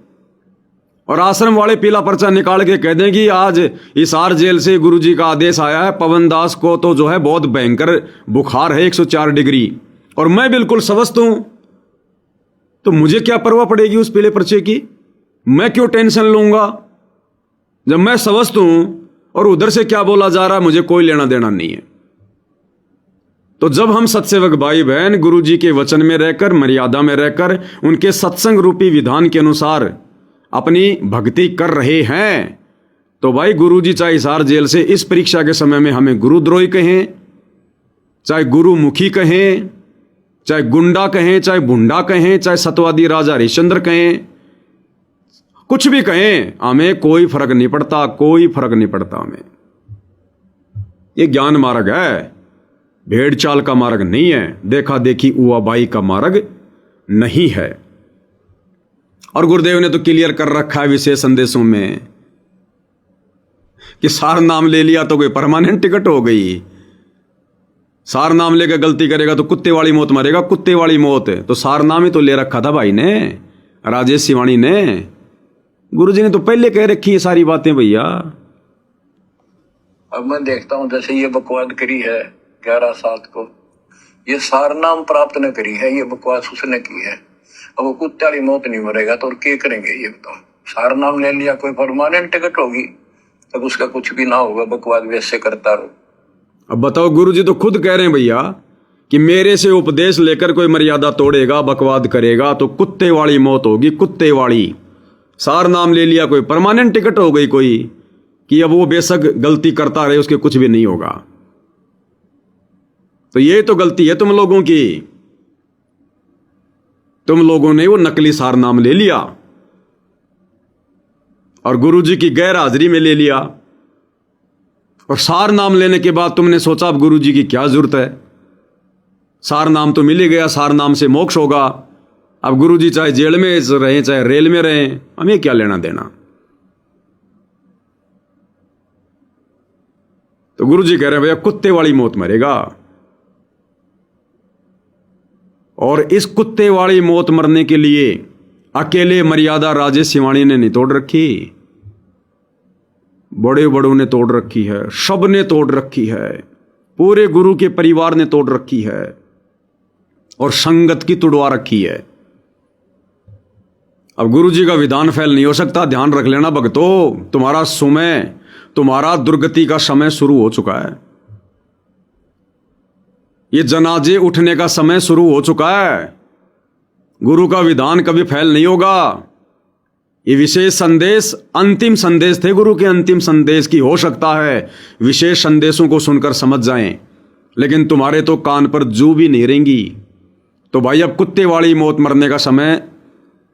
और आश्रम वाले पीला पर्चा निकाल के कह दें कि आज हिसार जेल से गुरुजी का आदेश आया है, पवन दास को तो जो है बहुत भयंकर बुखार है 104 डिग्री, और मैं बिल्कुल स्वस्थ हूं, तो मुझे क्या परवाह पड़ेगी उस पीले पर्चे की? मैं क्यों टेंशन लूंगा? जब मैं स्वस्थ हूं और उधर से क्या बोला जा रहा है, मुझे कोई लेना देना नहीं है। तो जब हम सत्सेवक भाई बहन गुरुजी के वचन में रहकर, मर्यादा में रहकर, उनके सत्संग रूपी विधान के अनुसार अपनी भक्ति कर रहे हैं, तो भाई गुरुजी चाहे हिसार जेल से इस परीक्षा के समय में हमें गुरुद्रोही कहें, चाहे गुरुमुखी कहें, चाहे गुंडा कहें, चाहे बुंडा कहें, चाहे सतवादी राजा हरिश्चंद्र कहें, कुछ भी कहें, हमें कोई फर्क नहीं पड़ता, कोई फर्क नहीं पड़ता हमें। ये ज्ञान मार्ग है, भेड़ चाल का मार्ग नहीं है, देखा देखी उआबाई का मार्ग नहीं है। और गुरुदेव ने तो क्लियर कर रखा है विशेष संदेशों में कि सार नाम ले लिया तो कोई परमानेंट टिकट हो गई। सार नाम लेकर गलती करेगा तो कुत्ते वाली मौत मरेगा, कुत्ते वाली मौत। तो सार नाम ही तो ले रखा था भाई ने, राजेश सिवानी ने। गुरुजी ने तो पहले कह रखी है सारी बातें भैया। अब मैं देखता हूँ जैसे ये बकवाद करी है 11/7 को, ये सार नाम प्राप्त न करी है, ये बकवास उसने की है। अब वो कुत्ते वाली मौत नहीं मरेगा तो और क्या करेंगे ये बताओ। सार नाम ले लिया, कोई परमानेंट टिकट होगी तब उसका कुछ भी ना होगा, बकवाद वैसे करता रहो। अब बताओ, गुरुजी तो खुद कह रहे हैं भैया कि मेरे से उपदेश लेकर कोई मर्यादा तोड़ेगा, बकवाद करेगा तो कुत्ते वाली मौत होगी, कुत्ते वाली। सार नाम ले लिया, कोई परमानेंट टिकट हो गई कोई, कि अब वो बेशक गलती करता रहे उसके कुछ भी नहीं होगा। तो ये तो गलती है तुम लोगों की। तुम लोगों ने वो नकली सार नाम ले लिया और गुरुजी की गैर हाजिरी में ले लिया, और सार नाम लेने के बाद तुमने सोचा अब गुरुजी की क्या जरूरत है, सार नाम तो मिल ही गया, सार नाम से मोक्ष होगा। अब गुरुजी चाहे जेल में रहें चाहे रेल में रहें, हमें क्या लेना देना। तो गुरुजी कह रहे हैं भैया कुत्ते वाली मौत मरेगा, और इस कुत्ते वाली मौत मरने के लिए अकेले मर्यादा राजेश सिवानी ने नहीं तोड़ रखी, बड़े बड़ों ने तोड़ रखी है, सब ने तोड़ रखी है, पूरे गुरु के परिवार ने तोड़ रखी है, और संगत की तुड़वा रखी है। अब गुरुजी का विधान फैल नहीं हो सकता, ध्यान रख लेना भक्तों। तुम्हारा समय, तुम्हारा दुर्गति का समय शुरू हो चुका है। ये जनाजे उठने का समय शुरू हो चुका है। गुरु का विधान कभी फैल नहीं होगा। ये विशेष संदेश अंतिम संदेश थे गुरु के, अंतिम संदेश की हो सकता है विशेष संदेशों को सुनकर समझ जाएं, लेकिन तुम्हारे तो कान पर जू भी नहीं रहेंगी। तो भाई अब कुत्ते वाली मौत मरने का समय,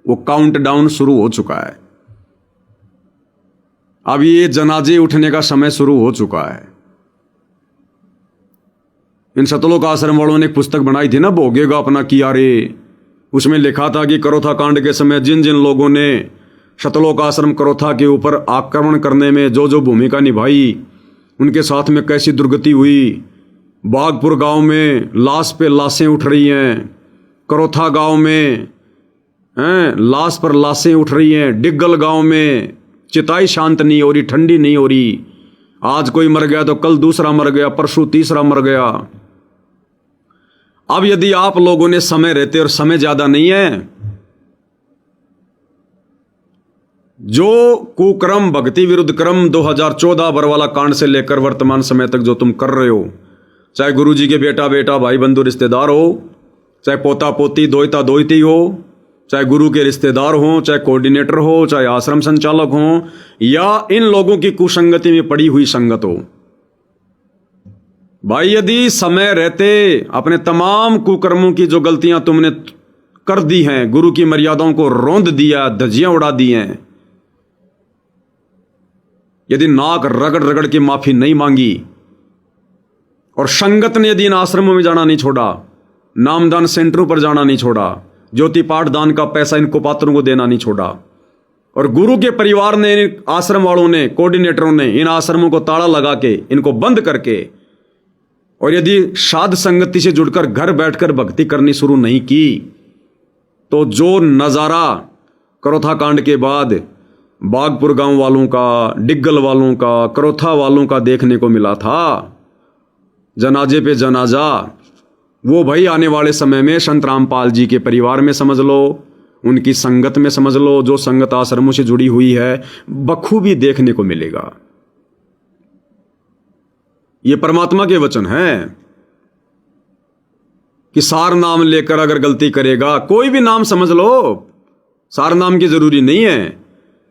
वो काउंट डाउन शुरू हो चुका है। अब ये जनाजे उठने का समय शुरू हो चुका है। इन सतलोक आश्रम वालों ने एक पुस्तक बनाई थी ना, भोगेगा अपना किया रे। उसमें लिखा था कि करोथा कांड के समय जिन जिन लोगों ने सतलोक आश्रम करोथा के ऊपर आक्रमण करने में जो जो भूमिका निभाई, उनके साथ में कैसी दुर्गति हुई। बागपुर गांव में लाश पे लाशें उठ रही हैं, करोथा गांव में लाश पर लाशें उठ रही हैं, डिग्गल गांव में चिताई शांत नहीं हो रही, ठंडी नहीं हो रही। आज कोई मर गया तो कल दूसरा मर गया, परसों तीसरा मर गया। अब यदि आप लोगों ने समय रहते, और समय ज्यादा नहीं है, जो कुक्रम भक्ति विरुद्ध क्रम 2014 बरवाला कांड से लेकर वर्तमान समय तक जो तुम कर रहे हो, चाहे गुरुजी के बेटा बेटा भाई बंधु रिश्तेदार हो, चाहे पोता पोती दोहिता दोहिती हो, चाहे गुरु के रिश्तेदार हो, चाहे कोऑर्डिनेटर हो, चाहे आश्रम संचालक हो, या इन लोगों की कुसंगति में पड़ी हुई संगत हो, भाई यदि समय रहते अपने तमाम कुकर्मों की जो गलतियां तुमने कर दी हैं, गुरु की मर्यादाओं को रौंद दिया, धज्जियां उड़ा दी हैं, यदि नाक रगड़ रगड़ के माफी नहीं मांगी, और संगत ने यदि इन आश्रमों में जाना नहीं छोड़ा, नामदान सेंटरों पर जाना नहीं छोड़ा, ज्योति पाठ दान का पैसा इन कुपात्रों को देना नहीं छोड़ा, और गुरु के परिवार ने, इन आश्रम वालों ने, कोऑर्डिनेटरों ने इन आश्रमों को ताला लगा के, इनको बंद करके, और यदि साध संगति से जुड़कर घर बैठकर भक्ति करनी शुरू नहीं की, तो जो नजारा करोथा कांड के बाद बागपुर गांव वालों का, डिग्गल वालों का, करोथा वालों का देखने को मिला था, जनाजे पे जनाजा, वो भाई आने वाले समय में संत रामपाल जी के परिवार में समझ लो, उनकी संगत में समझ लो, जो संगत आश्रमों से जुड़ी हुई है, बखूबी देखने को मिलेगा। ये परमात्मा के वचन है कि सार नाम लेकर अगर गलती करेगा, कोई भी नाम समझ लो, सार नाम की जरूरी नहीं है,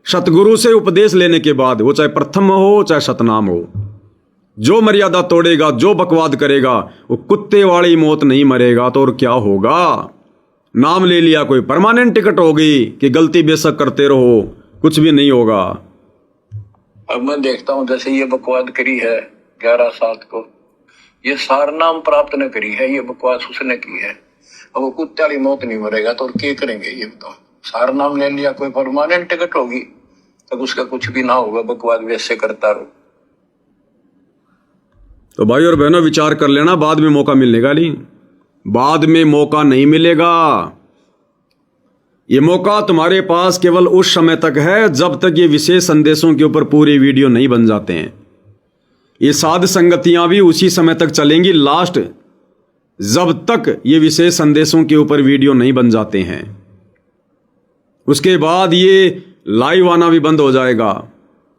सतगुरु से उपदेश लेने के बाद, वो चाहे प्रथम हो चाहे सतनाम हो, जो मर्यादा तोड़ेगा, जो बकवाद करेगा, वो कुत्ते वाली मौत नहीं मरेगा तो और क्या होगा। नाम ले लिया, कोई परमानेंट टिकट होगी कि गलती बेशक करते रहो, कुछ भी नहीं होगा। अब मैं देखता हूँ जैसे ये बकवाद करी है 11/7 को, ये सार नाम प्राप्त न करी है, ये बकवास उसने की है। अब वो कुत्ते वाली मौत नहीं मरेगा तो और क्या करेंगे ये बताओ। सार नाम ले लिया, कोई परमानेंट टिकट होगी तब उसका कुछ भी ना होगा, बकवाद वैसे करता रहो। तो भाई और बहनों विचार कर लेना, बाद में मौका मिलेगा नहीं, बाद में मौका नहीं मिलेगा। ये मौका तुम्हारे पास केवल उस समय तक है जब तक ये विशेष संदेशों के ऊपर पूरे वीडियो नहीं बन जाते हैं। ये साध संगतियां भी उसी समय तक चलेंगी लास्ट, जब तक ये विशेष संदेशों के ऊपर वीडियो नहीं बन जाते हैं। उसके बाद ये लाइव आना भी बंद हो जाएगा,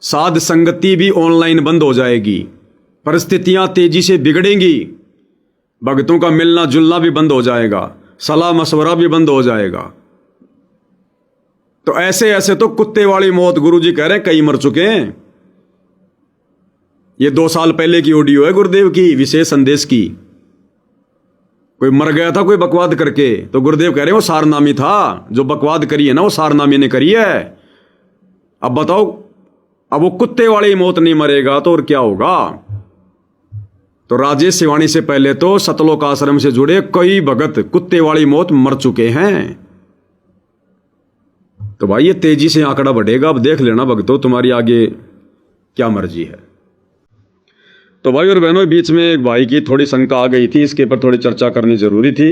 साध संगति भी ऑनलाइन बंद हो जाएगी, परिस्थितियां तेजी से बिगड़ेंगी, भक्तों का मिलना जुलना भी बंद हो जाएगा, सलाह मशवरा भी बंद हो जाएगा। तो ऐसे ऐसे तो कुत्ते वाली मौत गुरुजी कह रहे हैं कई मर चुके हैं। ये 2 साल पहले की ऑडियो है गुरुदेव की, विशेष संदेश की। कोई मर गया था कोई बकवाद करके, तो गुरुदेव कह रहे हैं वो सारनामी था, जो बकवाद करी है ना वो सारनामी ने करी है। अब बताओ, अब वो कुत्ते वाली मौत नहीं मरेगा तो और क्या होगा। तो राजेश सिवानी से पहले तो सतलोक आश्रम से जुड़े कई भगत कुत्ते वाली मौत मर चुके हैं। तो भाई ये तेजी से आंकड़ा बढ़ेगा, अब देख लेना भक्तों तुम्हारी आगे क्या मर्जी है। तो भाई और बहनों बीच में एक भाई की थोड़ी शंका आ गई थी, इसके ऊपर थोड़ी चर्चा करनी जरूरी थी।